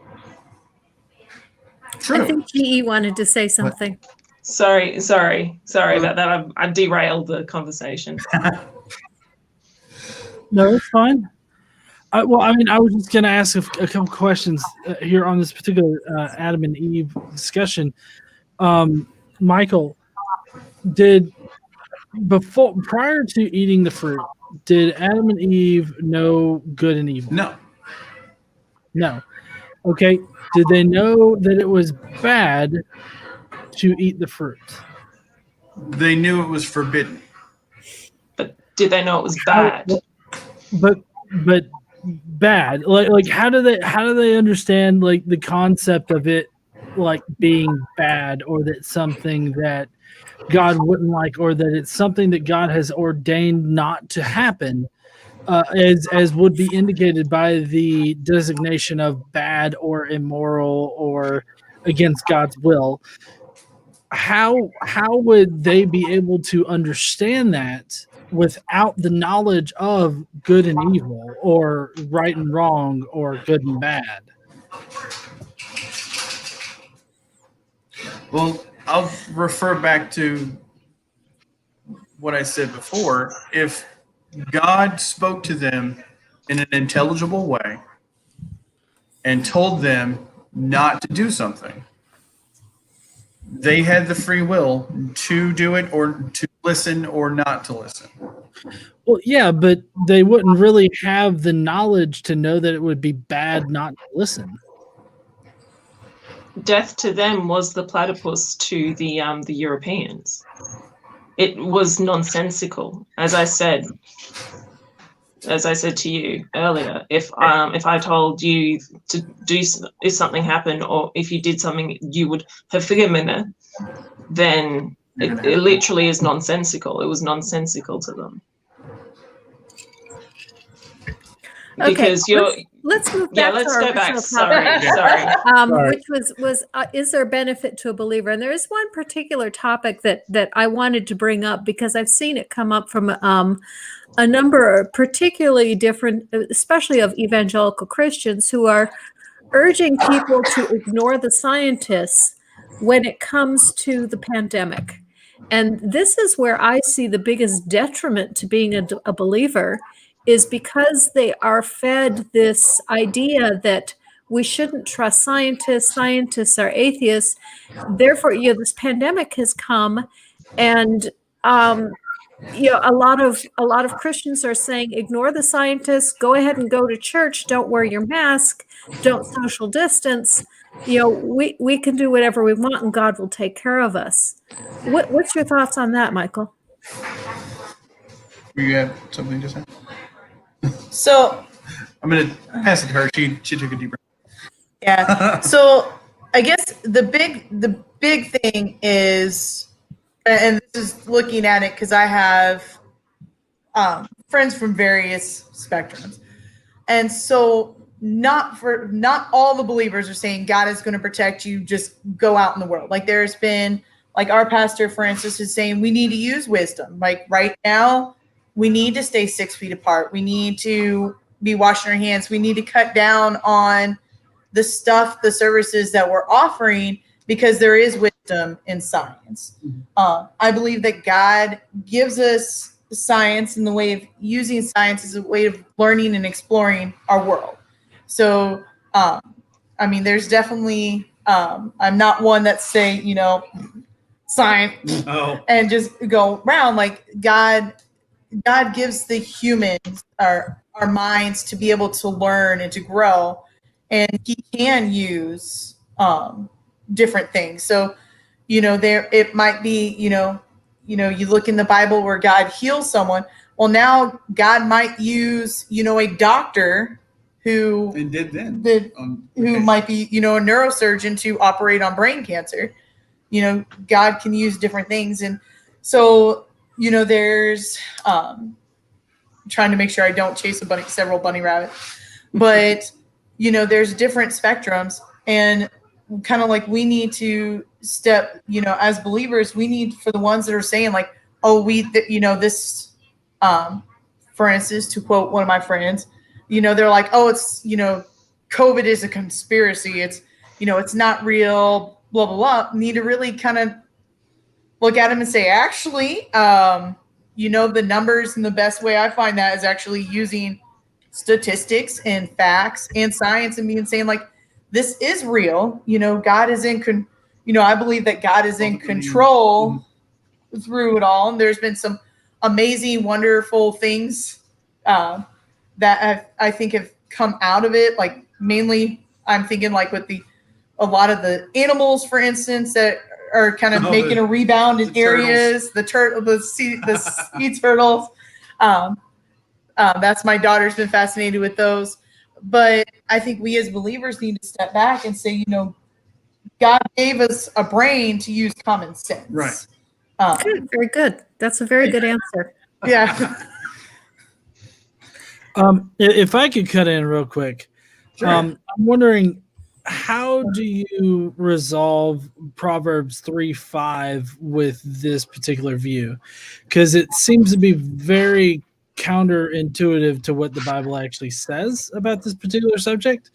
True. I think GE wanted to say something. Sorry about that. I derailed the conversation. No, it's fine. I was just going to ask a couple questions here on this particular Adam and Eve discussion. Michael, prior to eating the fruit, did Adam and Eve know good and evil? No. Okay. Did they know that it was bad to eat the fruit? They knew it was forbidden. But did they know it was bad? But bad. Like how do they understand like the concept of it like being bad, or that something that God wouldn't like, or that it's something that God has ordained not to happen, as would be indicated by the designation of bad or immoral or against God's will? How would they be able to understand that without the knowledge of good and evil, or right and wrong, or good and bad? Well, I'll refer back to what I said before. If God spoke to them in an intelligible way and told them not to do something, they had the free will to do it, or to listen or not to listen. Well, yeah, but they wouldn't really have the knowledge to know that it would be bad not to listen. Death to them was the platypus to the Europeans. It was nonsensical, as I said to you earlier. If I told you to do, if something happened, or if you did something you would have forgiven it, then it literally is nonsensical. It was nonsensical to them. Okay, Because let's move back. Let's to our go back. original topic. Sorry. Which was is there a benefit to a believer? And there is one particular topic that I wanted to bring up because I've seen it come up from a number of particularly different, especially of evangelical Christians, who are urging people to ignore the scientists when it comes to the pandemic. And this is where I see the biggest detriment to being a believer, is because they are fed this idea that we shouldn't trust scientists. Scientists are atheists. Therefore, this pandemic has come, and a lot of Christians are saying, ignore the scientists. Go ahead and go to church. Don't wear your mask. Don't social distance. We can do whatever we want, and God will take care of us. What's your thoughts on that, Michael? You have something to say? So I'm going to pass it to her. She took a deep breath. Yeah. So I guess the big thing is, and this is looking at it because I have friends from various spectrums, and so not all the believers are saying God is going to protect you. Just go out in the world. Like there's been, like our pastor, for instance, is saying we need to use wisdom. Like right now, we need to stay 6 feet apart. We need to be washing our hands. We need to cut down on the services that we're offering, because there is wisdom in science. I believe that God gives us science in the way of using science as a way of learning and exploring our world. So, there's definitely, I'm not one that say, science and just go around. Like God gives the humans our minds to be able to learn and to grow, and he can use different things. So, there it might be, you look in the Bible where God heals someone. well, now God might use, a doctor who And did then. who might be, a neurosurgeon to operate on brain cancer. God can use different things. And so, there's trying to make sure I don't chase several bunny rabbits, but there's different spectrums, and kind of like we need to step, as believers, we need, for the ones that are saying like, oh, this, for instance, to quote one of my friends, they're like, oh, it's, COVID is a conspiracy. It's, it's not real, blah, blah, blah. Need to really kind of look at them and say, actually, the numbers, and the best way I find that is actually using statistics and facts and science, and being saying like, this is real. God is I believe that God is in control through it all. And there's been some amazing, wonderful things that I think have come out of it. Like mainly I'm thinking like with a lot of the animals, for instance, that are kind of making a rebound in areas, the sea turtles. That's my daughter's been fascinated with those. But I think we as believers need to step back and say, God gave us a brain to use common sense. Right. Good, very good. That's a very good answer. Yeah. If I could cut in real quick, Sure. I'm wondering, how do you resolve Proverbs 3:5 with this particular view? Because it seems to be very counterintuitive to what the Bible actually says about this particular subject.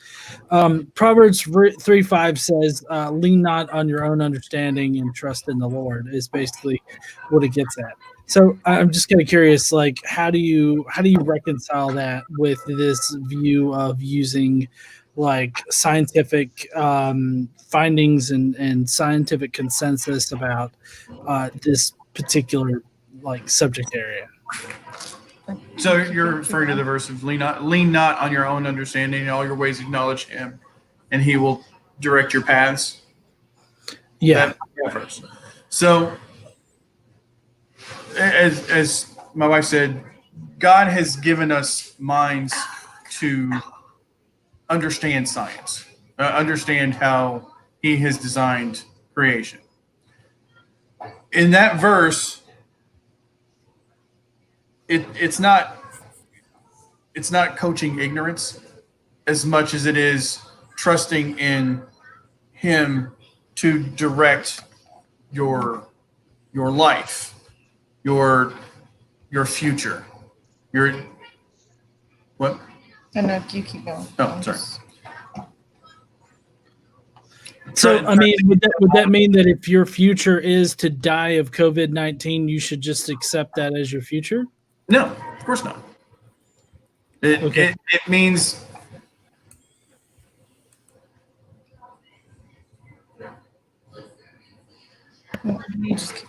Proverbs 3:5 says, lean not on your own understanding and trust in the Lord, is basically what it gets at. So I'm just kind of curious, like, how do you reconcile that with this view of using like scientific findings and scientific consensus about this particular like subject area? So you're referring to the verse of lean not on your own understanding, in all your ways acknowledge him, and he will direct your paths. Yeah. That verse. So as my wife said, God has given us minds to understand science, understand how he has designed creation. In that verse, it's not coaching ignorance as much as it is trusting in him to direct your life, your future, what? And no, you keep going. Oh, sorry. So, I mean, would that mean that if your future is to die of COVID-19, you should just accept that as your future? No, of course not. It means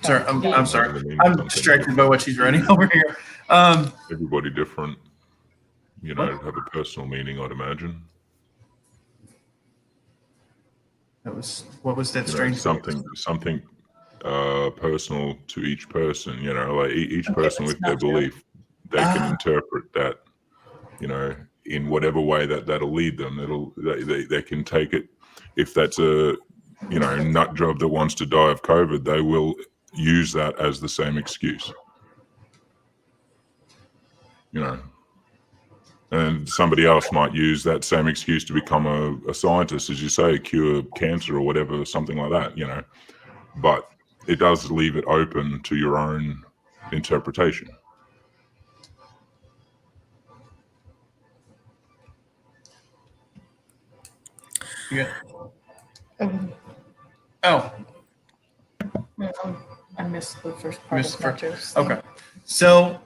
sorry. I'm sorry. I'm distracted by what she's writing over here. Everybody different, have a personal meaning, I'd imagine. What was that strange? Something personal to each person. Like each person with their belief, they can interpret that, in whatever way that'll lead them. They can take it. If that's a nut job that wants to die of COVID, they will use that as the same excuse. And somebody else might use that same excuse to become a scientist, as you say, cure cancer or whatever, something like that, But it does leave it open to your own interpretation. Yeah. Oh. I missed the first part of Nacho's. Okay. So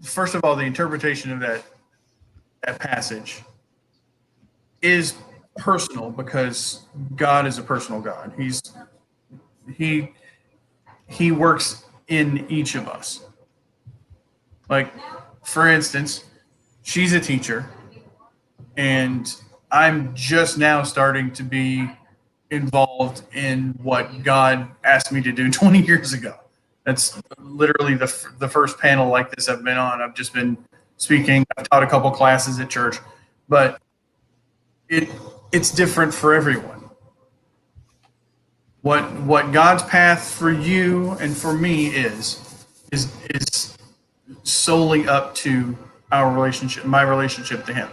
first of all, the interpretation of that passage is personal, because God is a personal God. He works in each of us. Like, for instance, she's a teacher, and I'm just now starting to be involved in what God asked me to do 20 years ago. That's literally the first panel like this I've been on. I've just been speaking. I've taught a couple classes at church, but it's different for everyone. What God's path for you and for me is solely up to our relationship, my relationship to Him.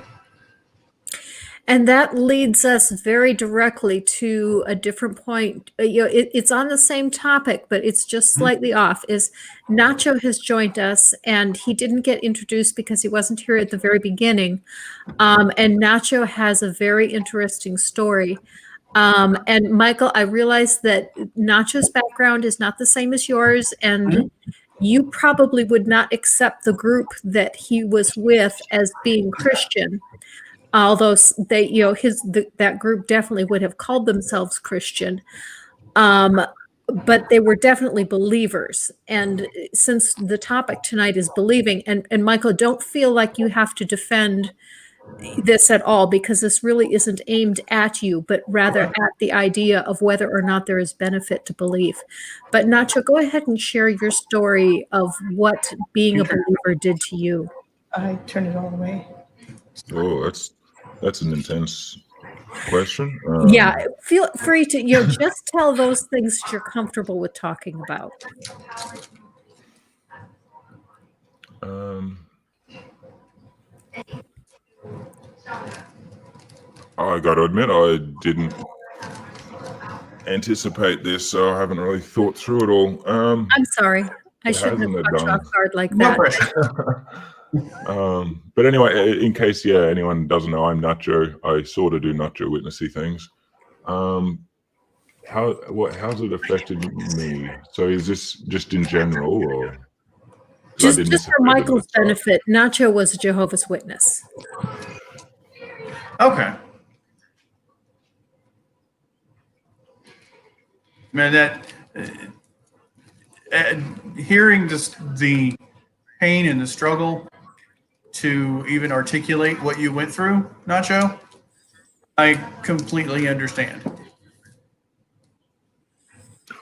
And that leads us very directly to a different point. It's on the same topic, but it's just slightly off. Is Nacho has joined us, and he didn't get introduced because he wasn't here at the very beginning. And Nacho has a very interesting story. And Michael, I realize that Nacho's background is not the same as yours, and you probably would not accept the group that he was with as being Christian. Although they, that group definitely would have called themselves Christian, but they were definitely believers. And since the topic tonight is believing, and Michael, don't feel like you have to defend this at all, because this really isn't aimed at you, but rather at the idea of whether or not there is benefit to belief. But Nacho, go ahead and share your story of what being a believer did to you. I turned it all the way. Oh, that's an intense question. Yeah, feel free to just tell those things that you're comfortable with talking about. I got to admit, I didn't anticipate this, so I haven't really thought through it all. I'm sorry. I shouldn't have caught you off guard like that. No pressure. But anyway, in case anyone doesn't know, I'm Nacho. I sort of do Nacho witnessy things. How's it affected me? So is this just in general, or just for Michael's benefit? Nacho was a Jehovah's Witness. Okay. Man, that hearing just the pain and the struggle to even articulate what you went through, Nacho, I completely understand.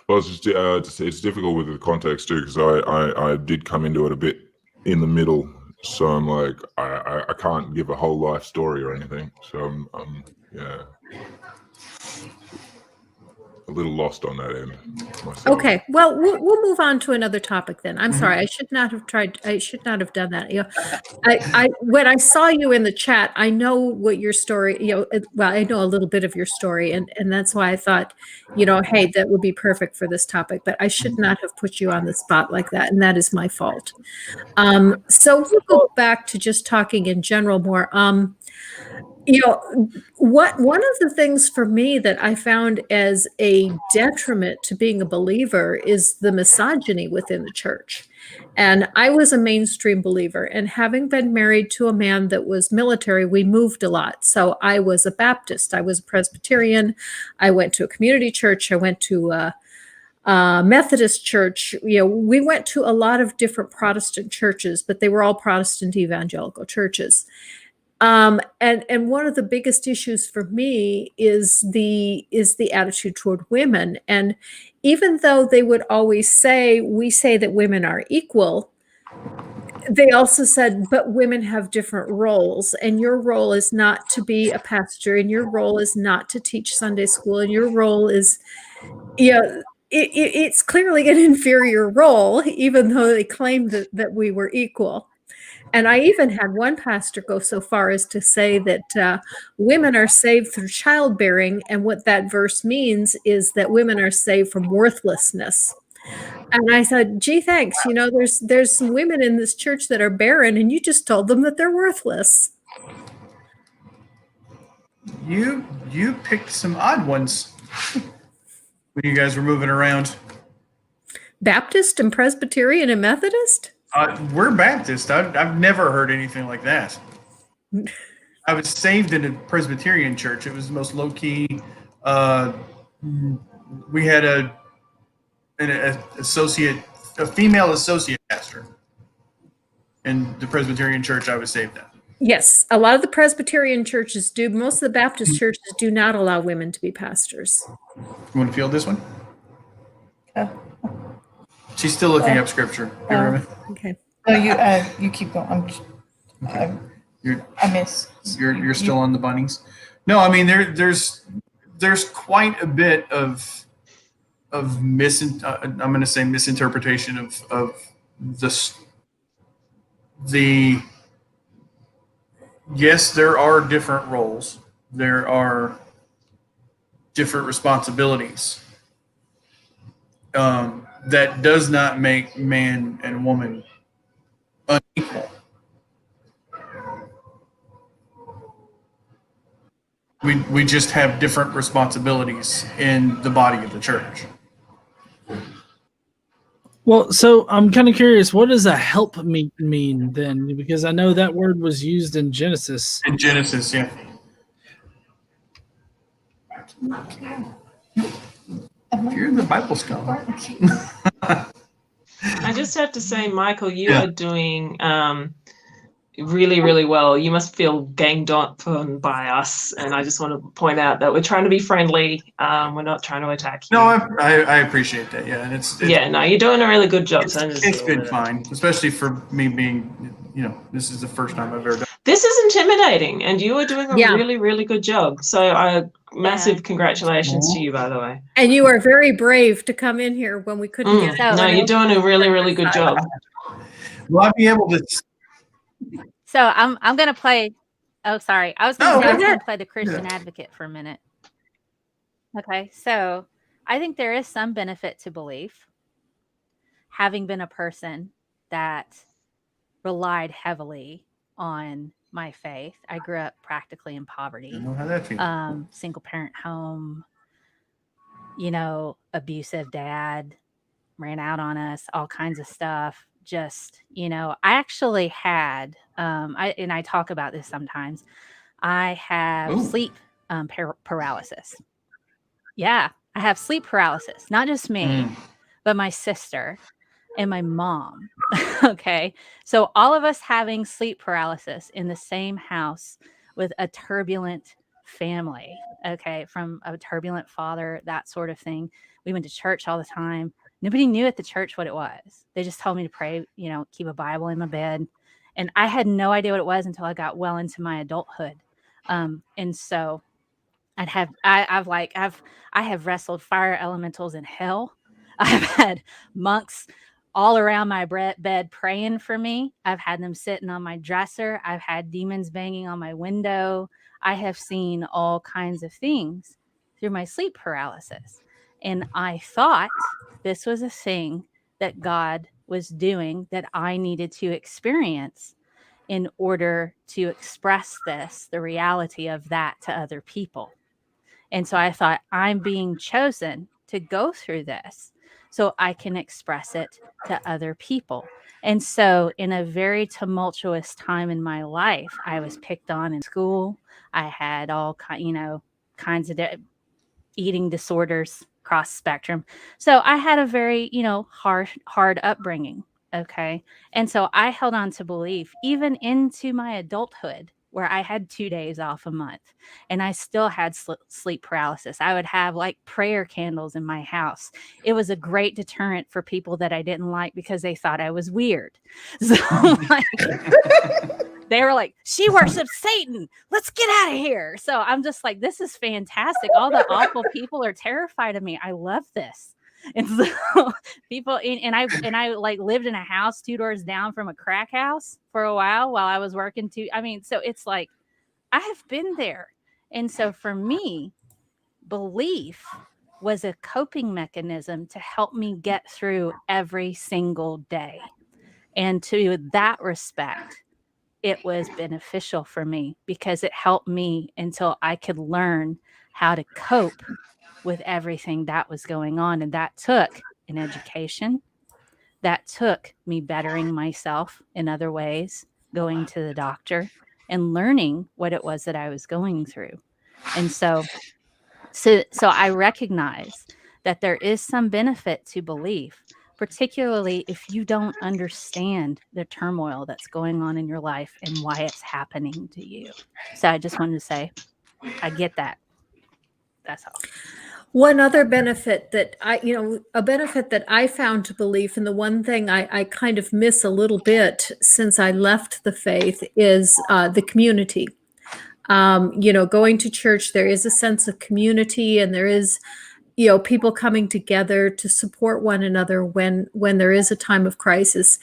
Well, it's difficult with the context too, because I did come into it a bit in the middle, so I'm like I can't give a whole life story or anything, so I'm a little lost on that end myself. Okay, well, we'll move on to another topic then. I'm sorry, I should not have done that. When I saw you in the chat, I know what your story, well, I know a little bit of your story, and that's why I thought, hey, that would be perfect for this topic, but I should not have put you on the spot like that, and that is my fault. So we'll go back to just talking in general more. One of the things for me that I found as a detriment to being a believer is the misogyny within the church. And I was a mainstream believer, and having been married to a man that was military, we moved a lot. So I was a Baptist, I was a Presbyterian, I went to a community church, I went to a Methodist church. We went to a lot of different Protestant churches, but they were all Protestant evangelical churches. And one of the biggest issues for me is the attitude toward women. And even though they would always say, we say that women are equal, they also said, but women have different roles, and your role is not to be a pastor, and your role is not to teach Sunday school, and your role is, it's clearly an inferior role, even though they claimed that we were equal. And I even had one pastor go so far as to say that women are saved through childbearing, and what that verse means is that women are saved from worthlessness. And I said, gee, thanks. There's some women in this church that are barren, and you just told them that they're worthless. You picked some odd ones when you guys were moving around. Baptist and Presbyterian and Methodist? We're Baptist. I've never heard anything like that. I was saved in a Presbyterian church. It was the most low key. We had a female associate pastor in the Presbyterian church I was saved at. Yes, a lot of the Presbyterian churches do. Most of the Baptist churches do not allow women to be pastors. You want to field this one? She's still looking up scripture. Okay. No, you keep going. You're still on the bunnies. No, I mean there's quite a bit of I'm going to say misinterpretation of the yes, there are different roles. There are different responsibilities. That does not make man and woman unequal. We just have different responsibilities in the body of the church. Well, so I'm kind of curious, what does a helpmeet mean then? Because I know that word was used in Genesis. In Genesis, yeah. You're in the Bible scholar. I just have to say, Michael, you are doing really, really well. You must feel ganged up on by us, and I just want to point out that we're trying to be friendly. We're not trying to attack you. No, I appreciate that. Yeah, and it's no, you're doing a really good job. It's been fine, especially for me being, this is the first time I've ever done. This is intimidating, and you are doing a really, really good job. So, massive congratulations to you, by the way. And you are very brave to come in here when we couldn't get it. No, you're doing a really, really good job. Will I be able to? So I'm gonna play. Oh, sorry. I was gonna play the Christian advocate for a minute. Okay, so I think there is some benefit to belief. Having been a person that relied heavily on my faith, I grew up practically in poverty. I know how that feels. Single parent home. Abusive dad, ran out on us, all kinds of stuff. Just, I actually had, I talk about this sometimes. I have sleep paralysis. Yeah, I have sleep paralysis. Not just me, but my sister and my mom. Okay. So all of us having sleep paralysis in the same house with a turbulent family. Okay. From a turbulent father, that sort of thing. We went to church all the time. Nobody knew at the church what it was. They just told me to pray, keep a Bible in my bed. And I had no idea what it was until I got well into my adulthood. And so I have wrestled fire elementals in hell. I've had monks all around my bed praying for me. I've had them sitting on my dresser. I've had demons banging on my window. I have seen all kinds of things through my sleep paralysis. And I thought this was a thing that God was doing that I needed to experience in order to express the reality of that to other people. And so I thought, I'm being chosen to go through this so I can express it to other people. And so in a very tumultuous time in my life, I was picked on in school. I had all kinds of eating disorders, cross spectrum. So I had a very, hard upbringing. Okay. And so I held on to belief even into my adulthood, where I had 2 days off a month and I still had sleep paralysis. I would have prayer candles in my house. It was a great deterrent for people that I didn't like because they thought I was weird. So they were like, she worships Satan. Let's get out of here. So I'm just like, this is fantastic. All the awful people are terrified of me. I love this. And so people, and I lived in a house 2 doors down from a crack house for a while I was working too. So it's like, I have been there. And so for me, belief was a coping mechanism to help me get through every single day. And to that respect, it was beneficial for me because it helped me until I could learn how to cope with everything that was going on. And that took an education. That took me bettering myself in other ways, going to the doctor and learning what it was that I was going through. And so I recognize that there is some benefit to belief, particularly if you don't understand the turmoil that's going on in your life and why it's happening to you. So I just wanted to say, I get that. That's all. One other benefit that a benefit that I found to belief, and the one thing I kind of miss a little bit since I left the faith, is the community. Going to church, there is a sense of community, and there is, people coming together to support one another when there is a time of crisis.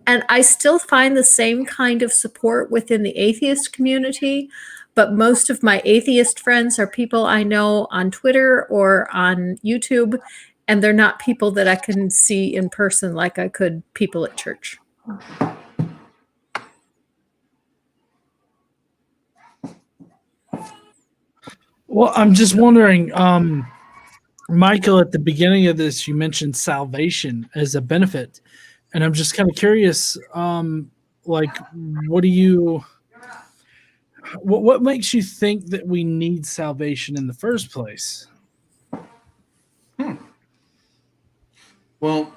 And I still find the same kind of support within the atheist community, but most of my atheist friends are people I know on Twitter or on YouTube, and they're not people that I can see in person like I could people at church. Well, I'm just wondering, Michael, at the beginning of this, you mentioned salvation as a benefit, and I'm just kind of curious, what makes you think that we need salvation in the first place? Well,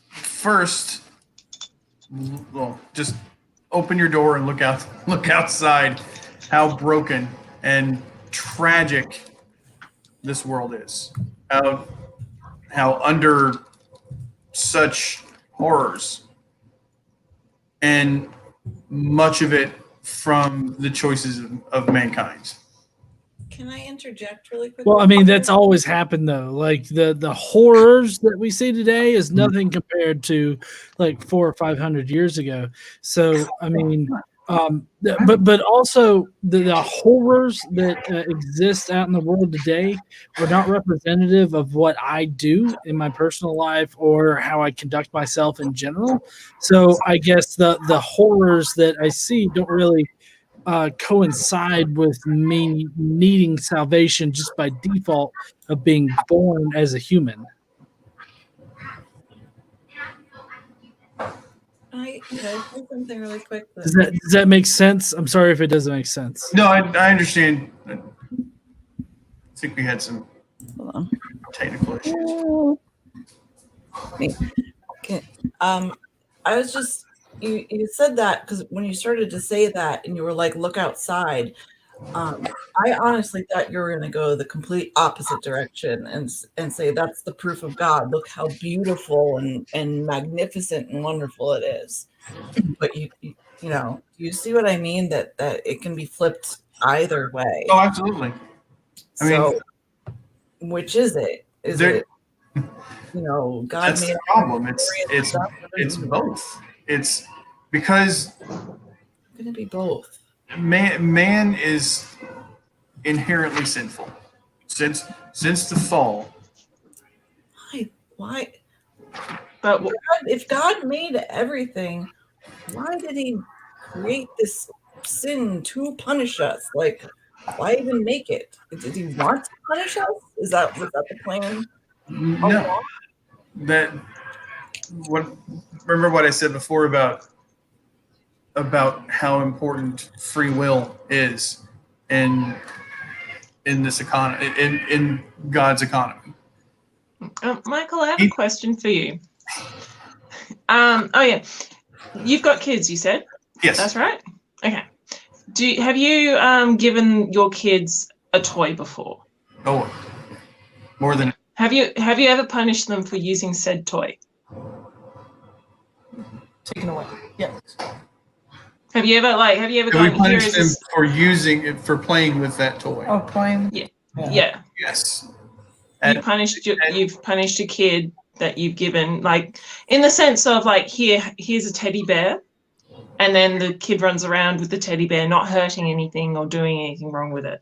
first, just open your door and look outside. How broken and tragic this world is. How under such horrors, and much of it from the choices of mankind. Can I interject really quickly? Well, I mean, that's always happened though. Like the horrors that we see today is nothing compared to like 400 or 500 years ago. So, I mean, but also the horrors that exist out in the world today are not representative of what I do in my personal life or how I conduct myself in general. So I guess the horrors that I see don't really coincide with me needing salvation just by default of being born as a human. Can I say something really quick? Does that make sense? I'm sorry if it doesn't make sense. No, I understand. I think we had some technical issues. Okay. I was just, you said that because when you started to say that and you were like, look outside, I honestly thought you were going to go the complete opposite direction and say that's the proof of God. Look how beautiful and magnificent and wonderful it is. But you see what I mean? That it can be flipped either way. Oh, absolutely. I mean, which is it? Is it God that's made the problem. It's both. It's because it's going to be both. Man is inherently sinful since the fall. Why? But if God made everything, why did He create this sin to punish us? Like, why even make it? Did He want to punish us? Was that the plan? No. Remember what I said before about how important free will is in this economy, in God's economy. Michael, I have a question for you. You've got kids, you said? Yes. That's right. Okay. Have you given your kids a toy before? Oh, more than. Have you ever punished them for using said toy? Taken away. Yes. Have you ever we punished them for using it, for playing with that toy? Oh, playing. Yeah. Yes. You've punished a kid that you've given, like, in the sense of like, here's a teddy bear, and then the kid runs around with the teddy bear, not hurting anything or doing anything wrong with it.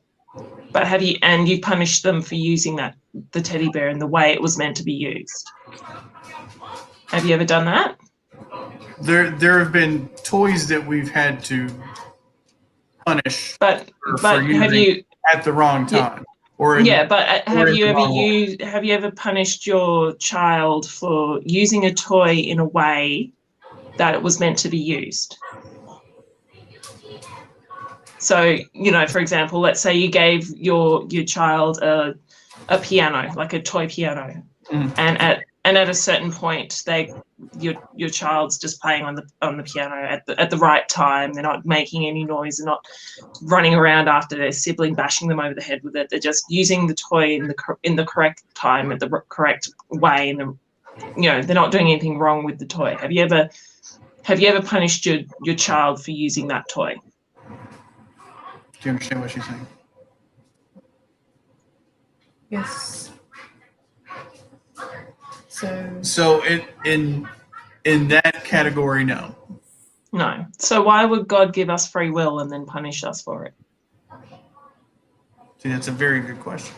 But you've punished them for using the teddy bear in the way it was meant to be used. Have you ever done that? There have been toys that we've had to punish, but have you at the wrong time? Have you ever punished your child for using a toy in a way that it was meant to be used? So, for example, let's say you gave your child a piano, like a toy piano, and at a certain point, your child's just playing on the piano at the right time. They're not making any noise. They're not running around after their sibling, bashing them over the head with it. They're just using the toy in the correct time, at the correct way, and they're not doing anything wrong with the toy. Have you ever punished your child for using that toy? Do you understand what she's saying? Yes. So in that category, no. No. So why would God give us free will and then punish us for it? See, that's a very good question.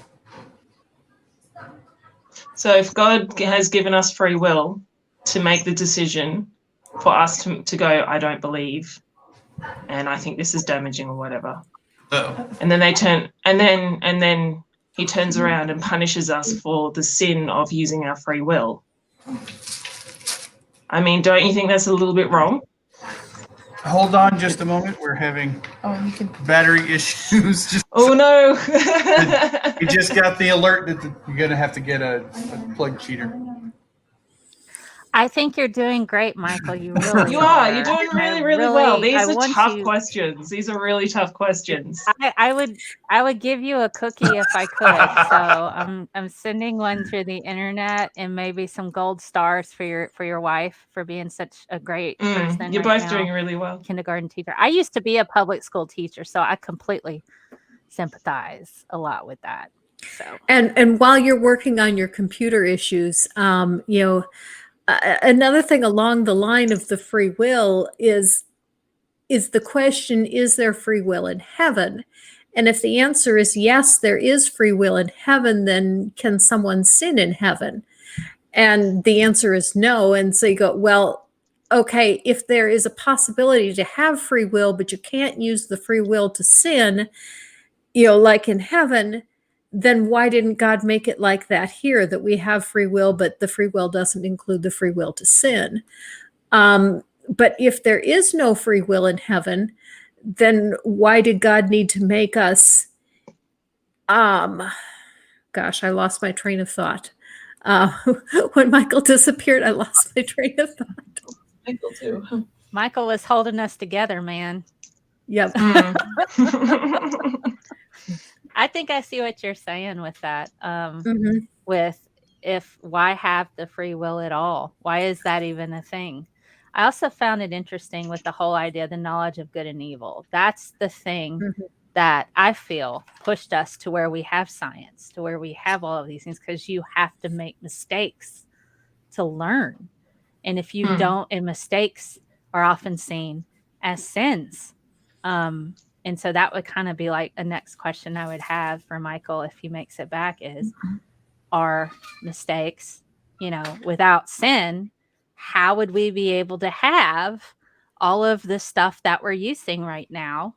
So if God has given us free will to make the decision for us to go, I don't believe, and I think this is damaging or whatever. Uh-oh. And then and then he turns around and punishes us for the sin of using our free will. I mean, don't you think that's a little bit wrong? Hold on just a moment. We're having battery issues. Oh no. We just got the alert that you're going to have to get a plug cheater. I think you're doing great, Michael. You really are. You're doing really, really well. These are tough questions. These are really tough questions. I would give you a cookie if I could. So I'm sending one through the internet, and maybe some gold stars for your wife for being such a great person. You're both doing really well. Kindergarten teacher. I used to be a public school teacher, so I completely sympathize a lot with that. So and while you're working on your computer issues, another thing along the line of the free will is the question, is there free will in heaven? And if the answer is yes, there is free will in heaven, then can someone sin in heaven? And the answer is no. And so you go, well, okay, if there is a possibility to have free will, but you can't use the free will to sin, like in heaven, then why didn't God make it like that here, that we have free will, but the free will doesn't include the free will to sin? But if there is no free will in heaven, then why did God need to make us? Gosh, I lost my train of thought. When Michael disappeared, I lost my train of thought. Michael too. Michael was holding us together, man. Yep. I think I see what you're saying with that. Mm-hmm. With why have the free will at all? Why is that even a thing? I also found it interesting with the whole idea of the knowledge of good and evil. That's the thing that I feel pushed us to where we have science, to where we have all of these things, because you have to make mistakes to learn. And if you don't, and mistakes are often seen as sins. And so that would kind of be like a next question I would have for Michael if he makes it back is, are mistakes, without sin, how would we be able to have all of the stuff that we're using right now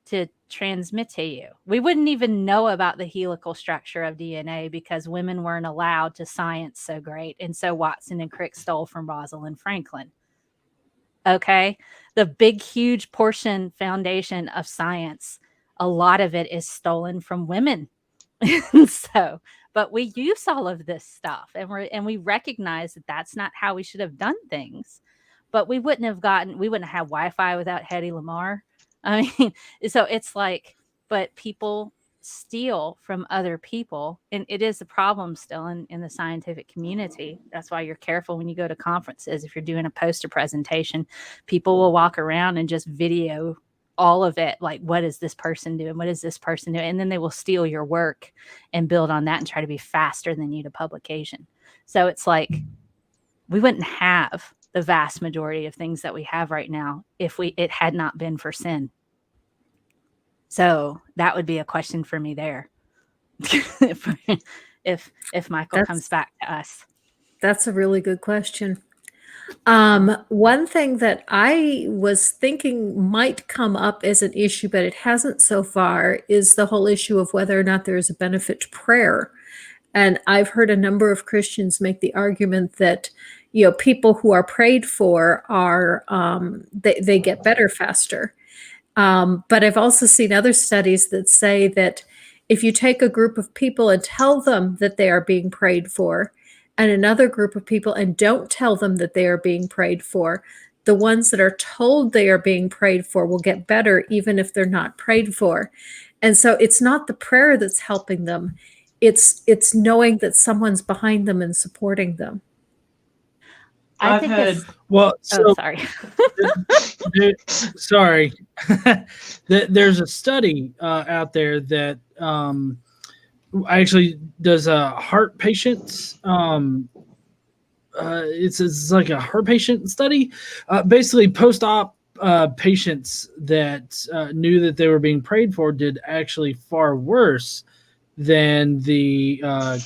to transmit to you? We wouldn't even know about the helical structure of DNA because women weren't allowed to science so great. And so Watson and Crick stole from Rosalind Franklin. Okay. The big, huge portion foundation of science, a lot of it is stolen from women. So, but we use all of this stuff and we recognize that that's not how we should have done things, but we wouldn't have had Wi-Fi without Hedy Lamarr. I mean, so it's like, but people steal from other people, and it is a problem still in the scientific community. That's why you're careful when you go to conferences. If you're doing a poster presentation, people will walk around and just video all of it, like, what is this person doing, what is this person doing, and then they will steal your work and build on that and try to be faster than you to publication. So it's like we wouldn't have the vast majority of things that we have right now if it had not been for sin. So that would be a question for me there. if Michael comes back to us. That's a really good question. One thing that I was thinking might come up as an issue, but it hasn't so far, is the whole issue of whether or not there is a benefit to prayer. And I've heard a number of Christians make the argument that, people who are prayed for are, they get better faster. But I've also seen other studies that say that if you take a group of people and tell them that they are being prayed for, and another group of people and don't tell them that they are being prayed for. The ones that are told they are being prayed for will get better even if they're not prayed for. And so it's not the prayer that's helping them. It's knowing that someone's behind them and supporting them. I I've think heard. it's. Well, Oh, so sorry. sorry. There's a study out there that actually does heart patients. It's like a heart patient study. Basically, post-op patients that knew that they were being prayed for did actually far worse than the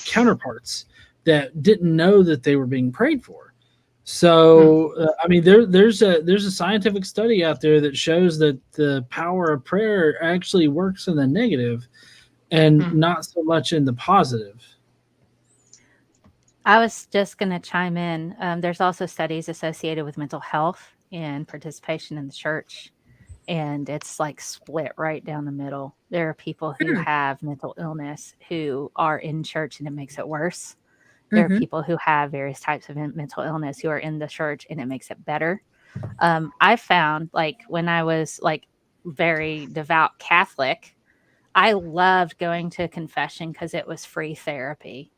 counterparts that didn't know that they were being prayed for. So, I mean, there's a scientific study out there that shows that the power of prayer actually works in the negative and not so much in the positive. I was just going to chime in. There's also studies associated with mental health and participation in the church, and it's like split right down the middle. There are people who have mental illness who are in church and it makes it worse. There are people who have various types of mental illness who are in the church and it makes it better. I found, like, when I was like very devout Catholic, I loved going to confession because it was free therapy.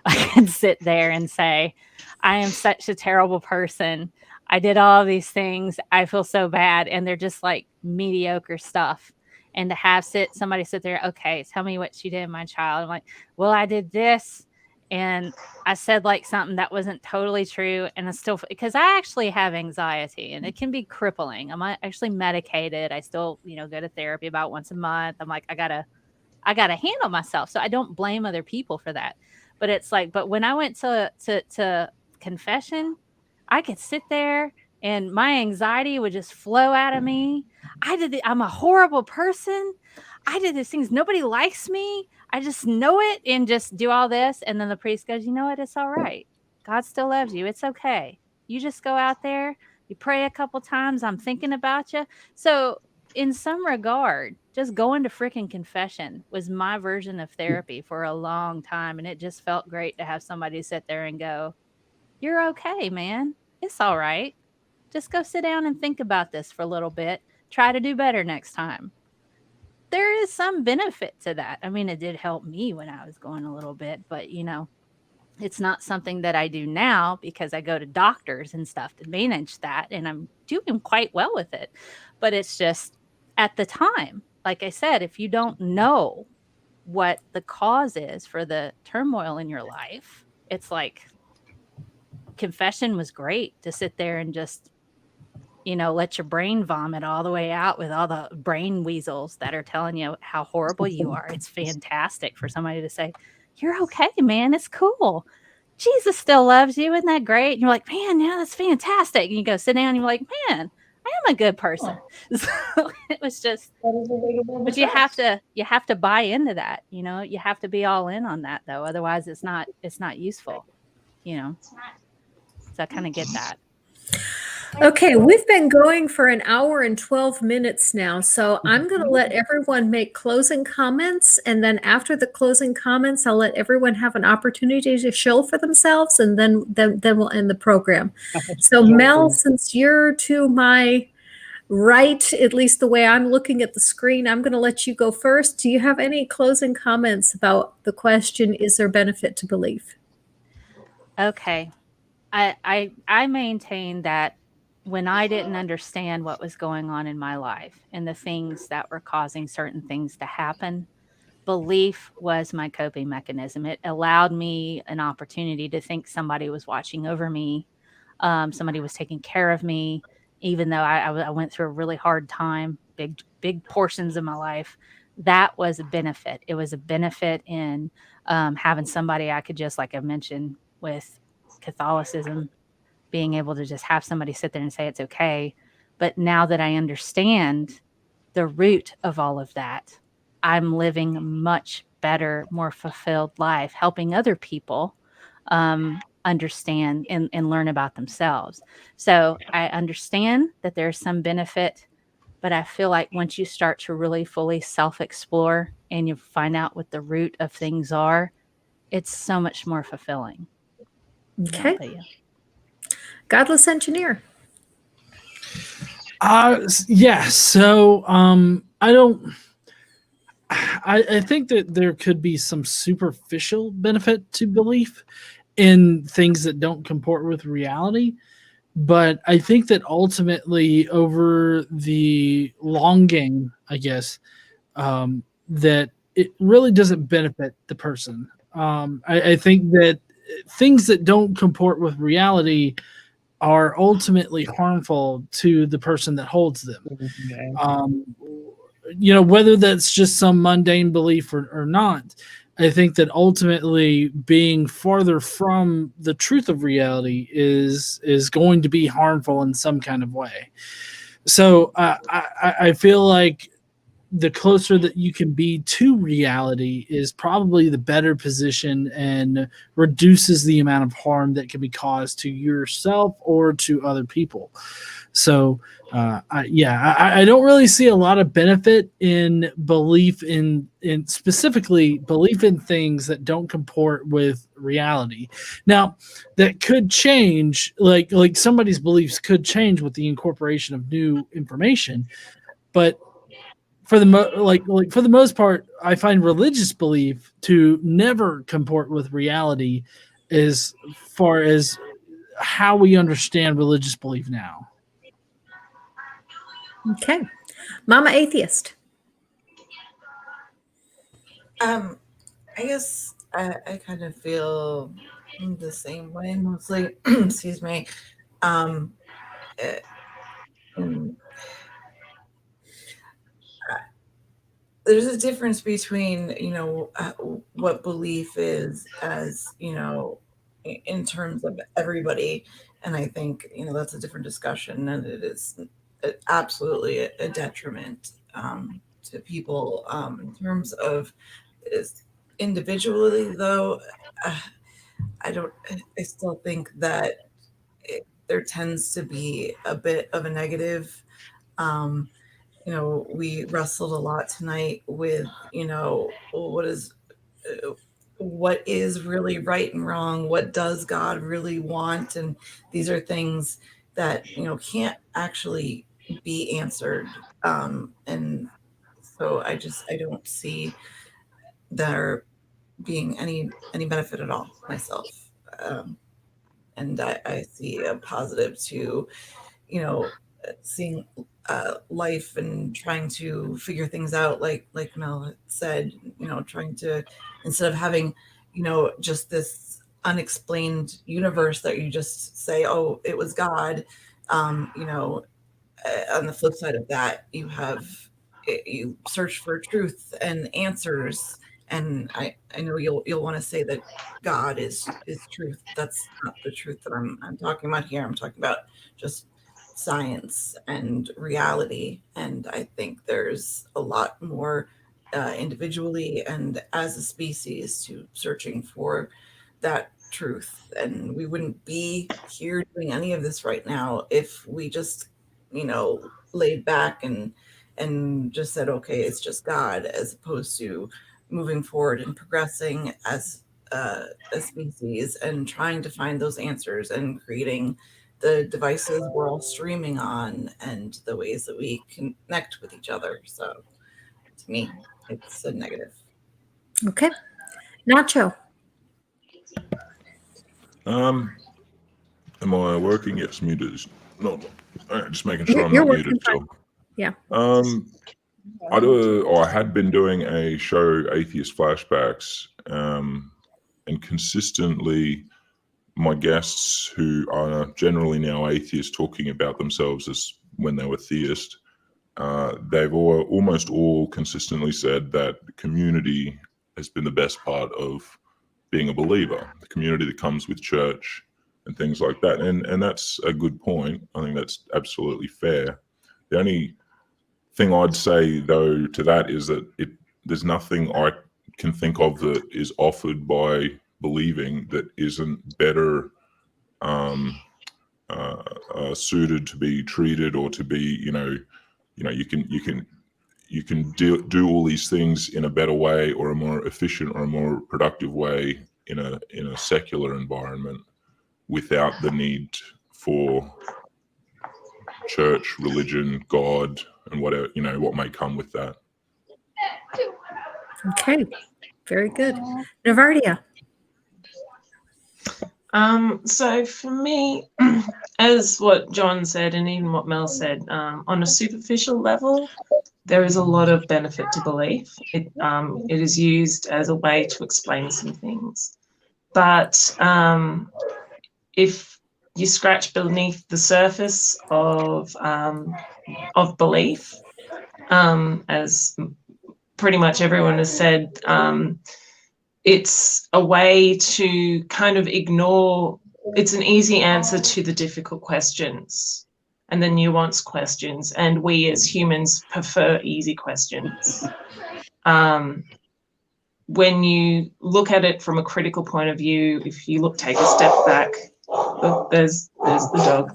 I could sit there and say, I am such a terrible person. I did all these things. I feel so bad. And they're just like mediocre stuff. And to have somebody sit there, okay, tell me what you did, my child. I'm like, well, I did this. And I said like something that wasn't totally true. And I still, because I actually have anxiety and it can be crippling. I'm actually medicated. I still, go to therapy about once a month. I'm like, I gotta handle myself. So I don't blame other people for that. But it's like, but when I went to confession, I could sit there and my anxiety would just flow out of me. I'm a horrible person. I did these things. Nobody likes me. I just know it and just do all this. And then the priest goes, you know what? It's all right. God still loves you. It's okay. You just go out there. You pray a couple times. I'm thinking about you. So in some regard, just going to freaking confession was my version of therapy for a long time. And it just felt great to have somebody sit there and go, you're okay, man. It's all right. Just go sit down and think about this for a little bit. Try to do better next time. There is some benefit to that. I mean, it did help me when I was going a little bit, but it's not something that I do now because I go to doctors and stuff to manage that. And I'm doing quite well with it. But it's just at the time, like I said, if you don't know what the cause is for the turmoil in your life, it's like confession was great to sit there and just, let your brain vomit all the way out with all the brain weasels that are telling you how horrible you are. It's fantastic for somebody to say, you're okay, man. It's cool. Jesus still loves you. Isn't that great? And you're like, man, yeah, that's fantastic. And you go sit down and you're like, man, I am a good person. So it was just, but you have to buy into that. You have to be all in on that though. Otherwise it's not useful, So I kind of get that. Okay, we've been going for an hour and 12 minutes now, so I'm going to let everyone make closing comments, and then after the closing comments, I'll let everyone have an opportunity to shill for themselves, and then we'll end the program. So Mel, since you're to my right, at least the way I'm looking at the screen, I'm going to let you go first. Do you have any closing comments about the question, is there benefit to belief? Okay. I maintain that when I didn't understand what was going on in my life and the things that were causing certain things to happen, belief was my coping mechanism. It allowed me an opportunity to think somebody was watching over me, somebody was taking care of me, even though I went through a really hard time, big portions of my life. That was a benefit. It was a benefit in having somebody I could just, like I mentioned with Catholicism, being able to just have somebody sit there and say it's okay. But now that I understand the root of all of that, I'm living a much better, more fulfilled life, helping other people understand and learn about themselves. So I understand that there's some benefit, but I feel like once you start to really fully self-explore and you find out what the root of things are, it's so much more fulfilling. Okay. But yeah. Godless Engineer. Yeah. So I think that there could be some superficial benefit to belief in things that don't comport with reality. But I think that ultimately, over the long game, I guess, that it really doesn't benefit the person. I think that things that don't comport with reality are ultimately harmful to the person that holds them. Whether that's just some mundane belief or not, I think that ultimately being farther from the truth of reality is going to be harmful in some kind of way. So I feel like the closer that you can be to reality is probably the better position and reduces the amount of harm that can be caused to yourself or to other people. So, I don't really see a lot of benefit in belief in specifically belief in things that don't comport with reality. Now, that could change, like somebody's beliefs could change with the incorporation of new information, but for the for the most part, I find religious belief to never comport with reality as far as how we understand religious belief now. Okay. Momma Atheist. I guess I kind of feel the same way mostly. Excuse me. There's a difference between what belief is, as in terms of everybody, and I think that's a different discussion, and it is absolutely a detriment to people in terms of individually, though. I still think that there tends to be a bit of a negative. We wrestled a lot tonight with, what is really right and wrong? What does God really want? And these are things that, can't actually be answered. And so I don't see there being any benefit at all myself. And I see a positive to, seeing life and trying to figure things out, like Mel said, trying to, instead of having just this unexplained universe that you just say, oh, it was God. On the flip side of that, you search for truth and answers, and I know you'll want to say that God is truth. That's not the truth that I'm talking about here. I'm talking about just science and reality, and I think there's a lot more individually and as a species to searching for that truth, and we wouldn't be here doing any of this right now if we just laid back and just said, okay, it's just God, as opposed to moving forward and progressing as a species and trying to find those answers and creating the devices we're all streaming on and the ways that we connect with each other. So to me, it's a negative. Okay. Nacho. Am I working? Yes, muted. No, just making sure I'm You're not working muted. fine. So, Yeah. I had been doing a show, Atheist Flashbacks, and consistently my guests, who are generally now atheists, talking about themselves as when they were theist, they've almost all consistently said that the community has been the best part of being a believer, the community that comes with church and things like that. And that's a good point. I think that's absolutely fair. The only thing I'd say, though, to that is that there's nothing I can think of that is offered by believing that isn't better suited to be treated, or to be, you can do all these things in a better way, or a more efficient or a more productive way in a secular environment. without the need for church, religion, God, and whatever, what may come with that. Okay, very good. Nervardia. So for me, as what John said and even what Mel said, on a superficial level, there is a lot of benefit to belief. It is used as a way to explain some things. But if you scratch beneath the surface of belief, as pretty much everyone has said, it's a way to kind of ignore, it's an easy answer to the difficult questions and the nuanced questions. And we as humans prefer easy questions. When you look at it from a critical point of view, if you take a step back, there's the dog.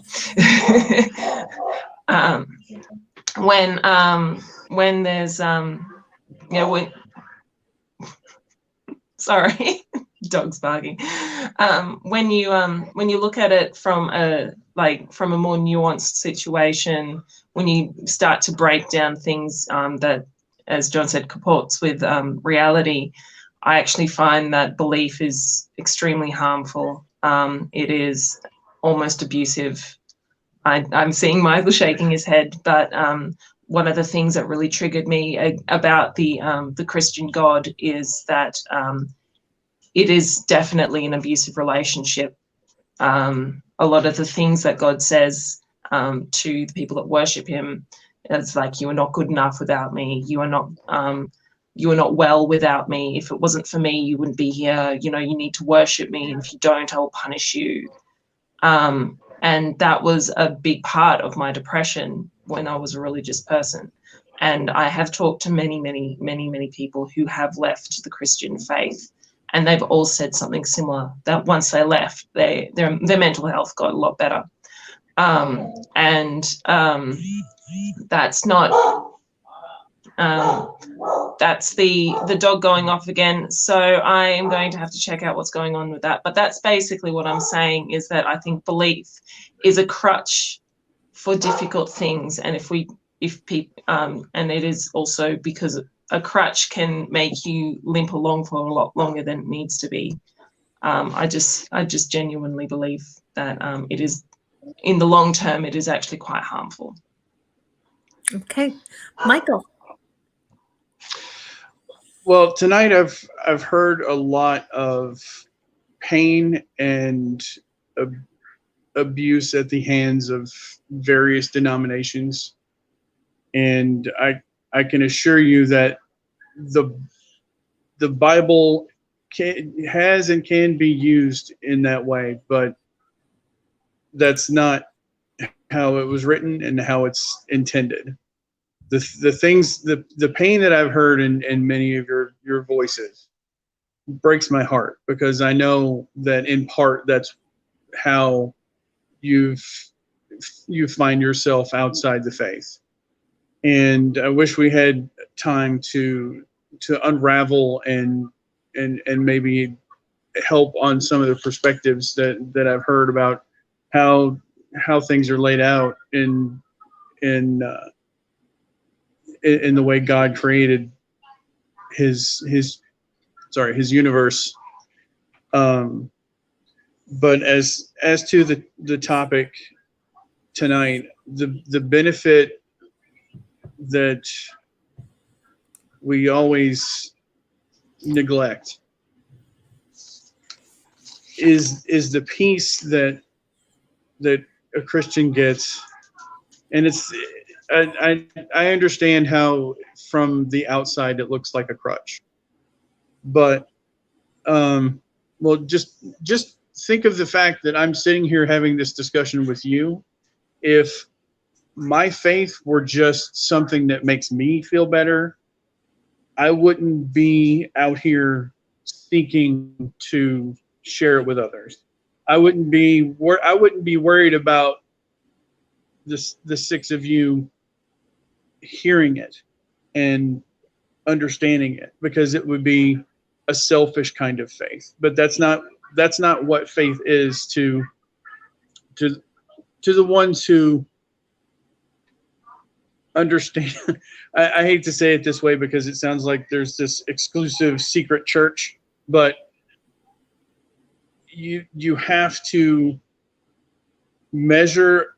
When there's sorry, dog's barking. When you look at it from a more nuanced situation, when you start to break down things that, as John said, comports with reality, I actually find that belief is extremely harmful. It is almost abusive. I'm seeing Michael shaking his head, but one of the things that really triggered me about the Christian God is that it is definitely an abusive relationship. A lot of the things that God says to the people that worship him, it's like, you are not good enough without me. You are not well without me. If it wasn't for me, you wouldn't be here. You need to worship me. And if you don't, I will punish you. And that was a big part of my depression when I was a religious person. And I have talked to many, many, many, many people who have left the Christian faith, and they've all said something similar, that once they left, their mental health got a lot better. That's not, that's the dog going off again. So I am going to have to check out what's going on with that. But that's basically what I'm saying, is that I think belief is a crutch for difficult things. And and it is also because a crutch can make you limp along for a lot longer than it needs to be. I just genuinely believe that it is, in the long term, it is actually quite harmful. Okay, Michael. Well, tonight I've heard a lot of pain and abuse at the hands of various denominations, and I can assure you that the Bible has and can be used in that way, but that's not how it was written and how it's intended. The things, the pain that I've heard in many of your voices breaks my heart, because I know that in part that's how you find yourself outside the faith. And I wish we had time to unravel and maybe help on some of the perspectives that I've heard about how things are laid out in the way God created his universe. But as to the topic tonight, the benefit that we always neglect is the peace that a Christian gets. And I understand how from the outside it looks like a crutch, but well, just think of the fact that I'm sitting here having this discussion with you. If my faith were just something that makes me feel better, I wouldn't be out here seeking to share it with others. I wouldn't be worried about the six of you hearing it and understanding it, because it would be a selfish kind of faith. But that's not what faith is to to the ones who understand. I hate to say it this way because it sounds like there's this exclusive secret church, but you have to measure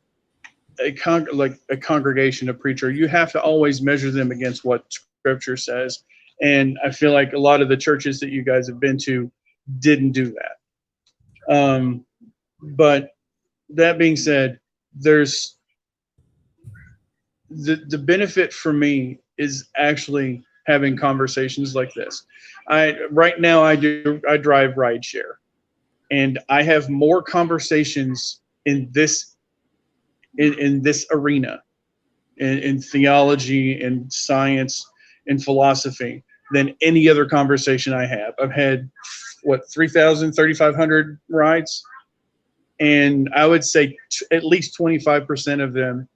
a congregation, a preacher. You have to always measure them against what Scripture says, and I feel like a lot of the churches that you guys have been to didn't do that. But that being said, there's the benefit for me is actually having conversations like this. Right now I drive rideshare, and I have more conversations in this arena, in theology and science and philosophy than any other conversation I have. I've had 3,000, 3,500 rides, and I would say at least 25% of them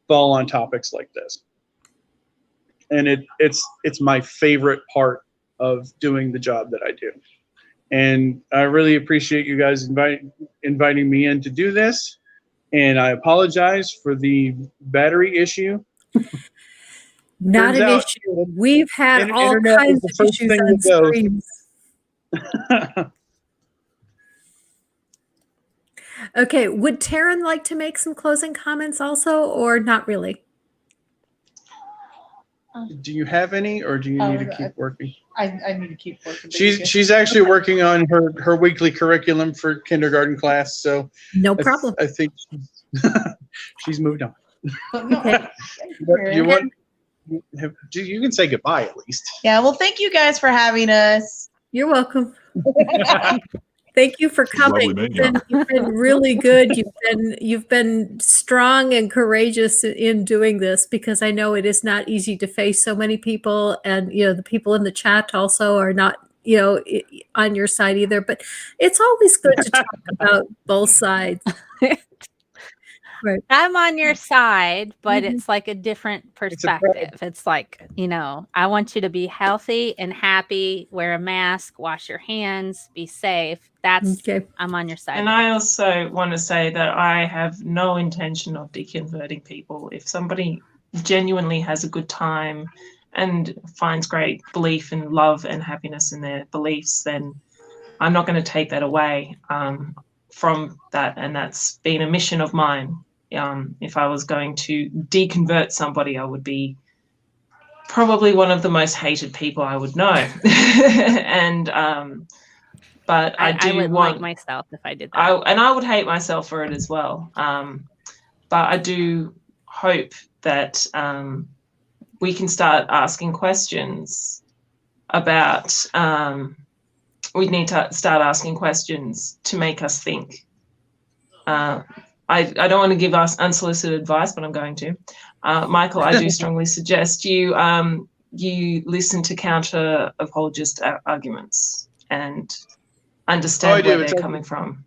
fall on topics like this. And it's my favorite part of doing the job that I do. And I really appreciate you guys inviting me in to do this. And I apologize for the battery issue. Not an issue. We've had all kinds of issues on streams. Okay, would Taryn like to make some closing comments also, or not really? Do you have any, or do you need to keep working? I need to keep working. She's actually working on her weekly curriculum for kindergarten class, so no problem. I think she's moved on. Okay. You can say goodbye at least. Yeah, well, thank you guys for having us. You're welcome. Thank you for coming. You've been really good. You've been strong and courageous in doing this, because I know it is not easy to face so many people, and the people in the chat also are not on your side either. But it's always good to talk about both sides. Right. I'm on your side, but it's like a different perspective. It's like, I want you to be healthy and happy, wear a mask, wash your hands, be safe. That's okay. I'm on your side. And I also want to say that I have no intention of deconverting people. If somebody genuinely has a good time and finds great belief and love and happiness in their beliefs, then I'm not going to take that away from that. And that's been a mission of mine. If I was going to deconvert somebody, I would be probably one of the most hated people I would know. And but I would like myself if I did that. And I would hate myself for it as well. But I do hope that we can start asking questions about. We need to start asking questions to make us think. I don't want to give us unsolicited advice, but I'm going to. Michael, I do strongly suggest you listen to counter apologist arguments and understand where they're coming from.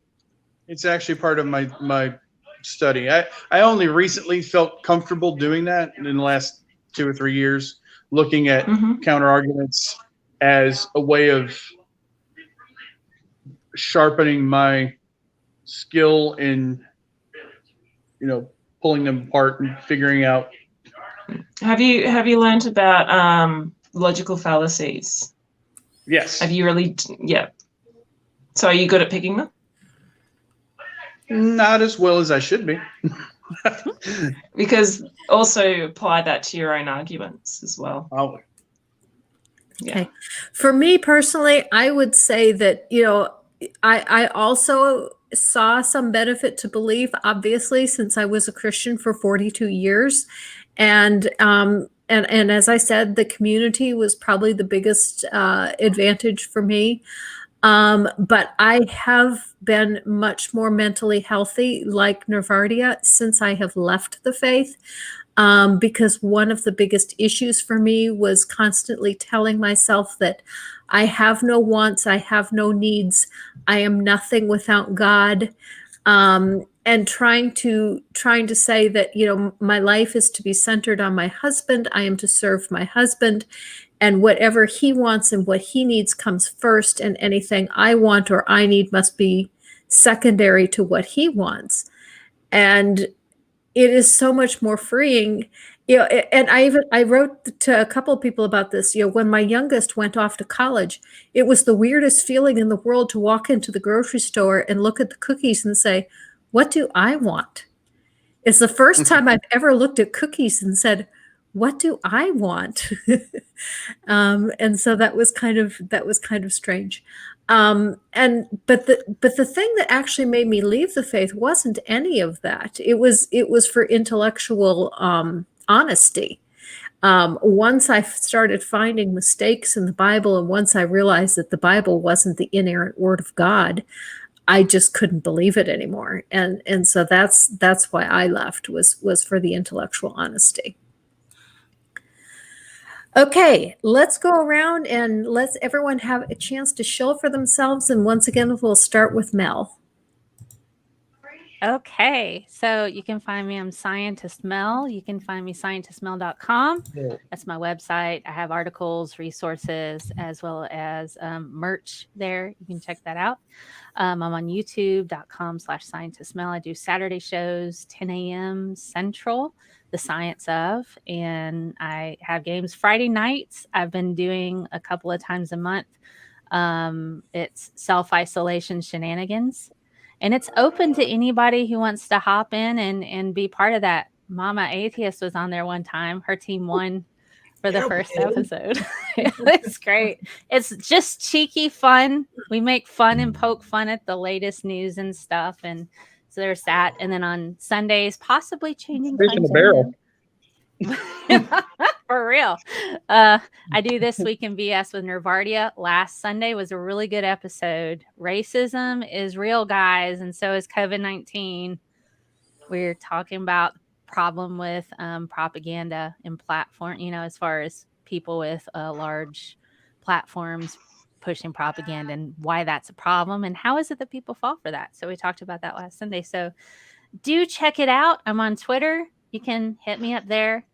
It's actually part of my study. I only recently felt comfortable doing that in the last 2 or 3 years, looking at counter arguments as a way of sharpening my skill in pulling them apart and figuring out. Have you learned about logical fallacies? Yes. Have you really? Yeah. So are you good at picking them? Not as well as I should be. Because also apply that to your own arguments as well. Oh. Yeah. Okay. For me personally, I would say that I also saw some benefit to belief, obviously, since I was a Christian for 42 years. And as I said, the community was probably the biggest advantage for me. But I have been much more mentally healthy, like Nervardia, since I have left the faith. Because one of the biggest issues for me was constantly telling myself that I have no wants, I have no needs, I am nothing without God, and trying to say that my life is to be centered on my husband. I am to serve my husband, and whatever he wants and what he needs comes first, and anything I want or I need must be secondary to what he wants. And it is so much more freeing. And I wrote to a couple of people about this. When my youngest went off to college, it was the weirdest feeling in the world to walk into the grocery store and look at the cookies and say, what do I want? It's the first time I've ever looked at cookies and said, what do I want? And so that was kind of strange. But the thing that actually made me leave the faith wasn't any of that. It was for intellectual honesty. Once I started finding mistakes in the Bible, and once I realized that the Bible wasn't the inerrant word of God, I just couldn't believe it anymore. And so that's why I left, was for the intellectual honesty. Okay, let's go around and let's everyone have a chance to shill for themselves. And once again, we'll start with Mel. Okay, so you can find me on Scientist Mel. You can find me scientistmel.com. That's my website. I have articles, resources, as well as merch there. You can check that out. I'm on youtube.com/scientistmel. I do Saturday shows, 10 a.m. Central, the science of, and I have games Friday nights. I've been doing a couple of times a month. It's self-isolation shenanigans. And it's open to anybody who wants to hop in and be part of that. Momma Atheist was on there one time. Her team won for the first episode. It's great. It's just cheeky fun. We make fun and poke fun at the latest news and stuff. And so there's that. And then on Sundays, possibly changing Fish in a barrel. For real. I do This Week in BS with Nervardia. Last Sunday was a really good episode. Racism is real, guys, and so is COVID-19. We're talking about the problem with propaganda and platform, as far as people with large platforms pushing propaganda and why that's a problem and how is it that people fall for that. So we talked about that last Sunday. So do check it out. I'm on Twitter. You can hit me up there.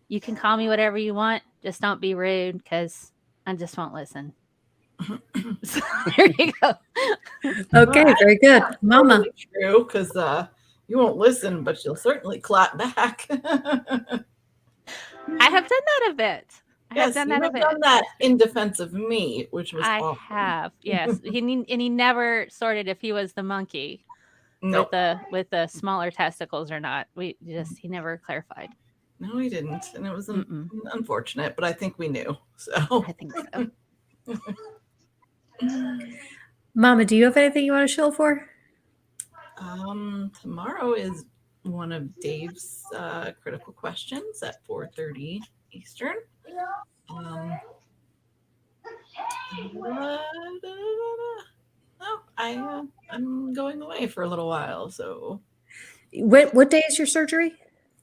You can call me whatever you want. Just don't be rude, because I just won't listen. So there you go. Okay, very good. Mama. Totally true, because you won't listen, but you'll certainly clap back. I have done that a bit. Yes, you have done that in defense of me, which was awesome. Have, yes. He never sorted if he was the monkey with the smaller testicles or not. He never clarified. No, he didn't, and it was unfortunate, but I think we knew. So I think so. Mama, do you have anything you want to shill for? Tomorrow is one of Dave's critical questions at 4:30 Eastern. I'm going away for a little while, so. What day is your surgery?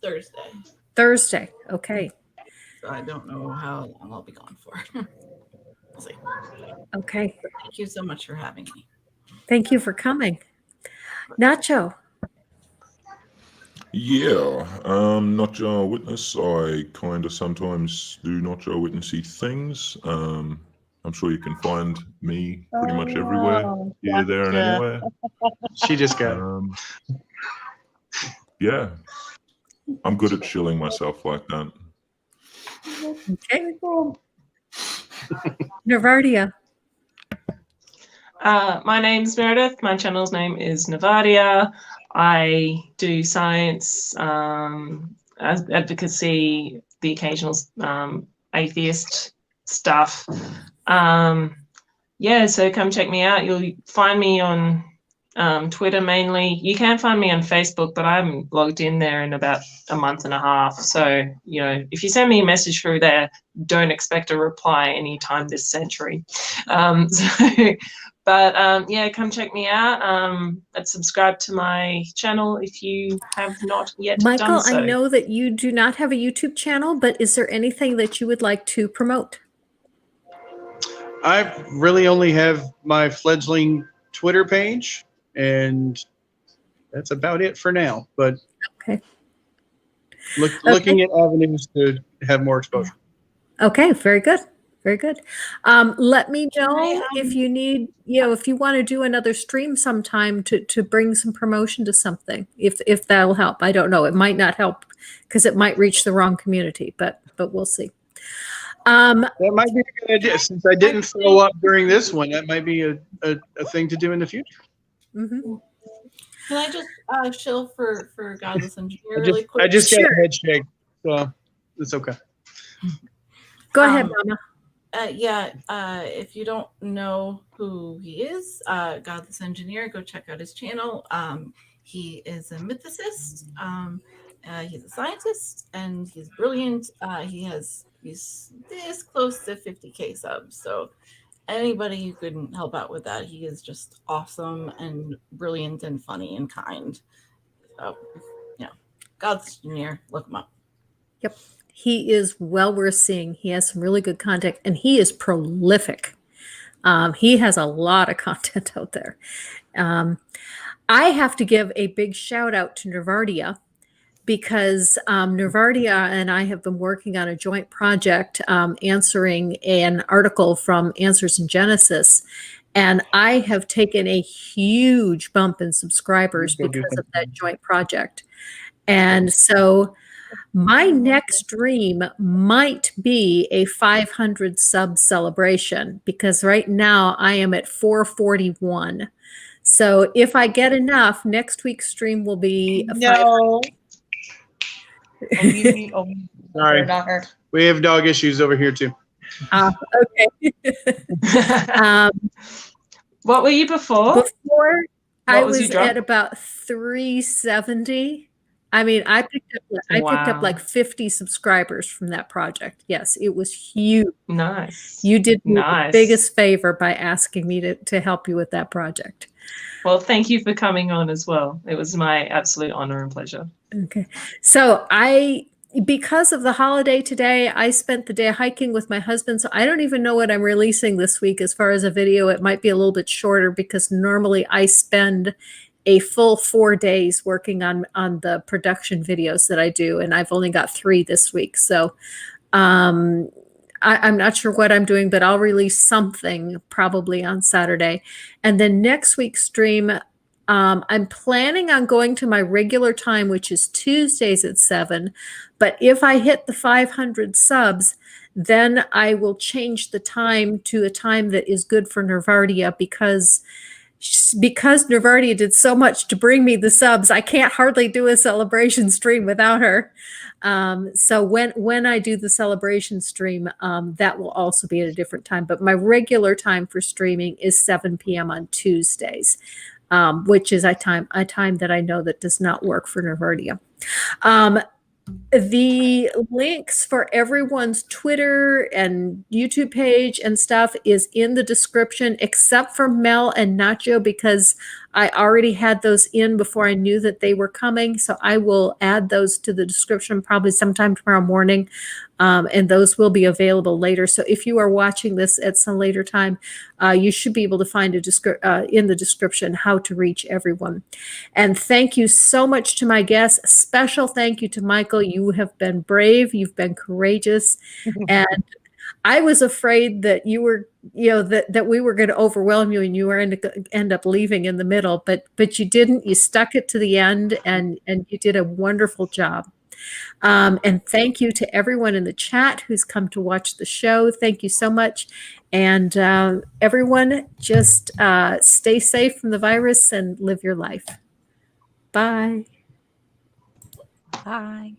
Thursday. Thursday. Okay. So I don't know how long I'll be gone for. We'll see. Okay. But thank you so much for having me. Thank you for coming. Nacho. Yeah, not your witness. I kind of sometimes do not your witnessy things. I'm sure you can find me pretty much everywhere, here, there, and anywhere. She just got Yeah, I'm good at shilling myself like that. Okay. Nervardia. My name's Meredith. My channel's name is Nervardia. I do science, advocacy, the occasional atheist stuff. So come check me out. You'll find me on Twitter mainly. You can find me on Facebook, but I haven't logged in there in about a month and a half. So, if you send me a message through there, don't expect a reply anytime this century. Come check me out. And subscribe to my channel if you have not yet done so. Michael, I know that you do not have a YouTube channel, but is there anything that you would like to promote? I really only have my fledgling Twitter page, and that's about it for now. But okay. Looking at avenues to have more exposure. Okay, very good. Very good. Let me know if you need, if you want to do another stream sometime to bring some promotion to something, if that'll help. I don't know. It might not help because it might reach the wrong community, but we'll see. That might be a good idea. Since I didn't follow up during this one, that might be a thing to do in the future. Mm-hmm. Can I just shill for Godless Engineer really quick? I just got a head shake, so it's okay. Go ahead, Mama. If you don't know who he is, Godless Engineer, go check out his channel. He is a mythicist. He's a scientist, and he's brilliant. He's this close to 50K subs. So anybody who can help out with that, he is just awesome and brilliant and funny and kind. So, Godless Engineer, look him up. Yep. He is well worth seeing. He has some really good content, and he is prolific. He has a lot of content out there. I have to give a big shout out to Nervardia, because Nervardia and I have been working on a joint project answering an article from Answers in Genesis. And I have taken a huge bump in subscribers because of that joint project. And so my next stream might be a 500 sub celebration, because right now I am at 441. So if I get enough, next week's stream will be a No. Sorry, not her. we have dog issues over here too. Okay. What were you before? Before I was your was drop? at about 370. I mean, I picked up like 50 subscribers from that project. Yes, it was huge. Nice. You did me the Nice. biggest favor by asking me to help you with that project. Well, thank you for coming on as well. It was my absolute honor and pleasure. Okay. So because of the holiday today, I spent the day hiking with my husband. So I don't even know what I'm releasing this week as far as a video. It might be a little bit shorter, because normally I spend a full 4 days working on the production videos that I do. And I've only got 3 this week. So I'm not sure what I'm doing, but I'll release something probably on Saturday. And then next week's stream, I'm planning on going to my regular time, which is Tuesdays at 7. But if I hit the 500 subs, then I will change the time to a time that is good for Nervardia, because Nervardia did so much to bring me the subs, I can't hardly do a celebration stream without her. So when I do the celebration stream, that will also be at a different time. But my regular time for streaming is 7 p.m. on Tuesdays, which is a time that I know that does not work for Nervardia. The links for everyone's Twitter and YouTube page and stuff is in the description, except for Mel and Nacho, because I already had those in before I knew that they were coming. So I will add those to the description probably sometime tomorrow morning. And those will be available later. So if you are watching this at some later time, you should be able to find in the description how to reach everyone. And thank you so much to my guests. Special thank you to Michael. You have been brave. You've been courageous. And I was afraid that you were, that we were going to overwhelm you and you were end up leaving in the middle, but you didn't. You stuck it to the end, and you did a wonderful job. And thank you to everyone in the chat who's come to watch the show. Thank you so much. And everyone, just stay safe from the virus and live your life. Bye. Bye.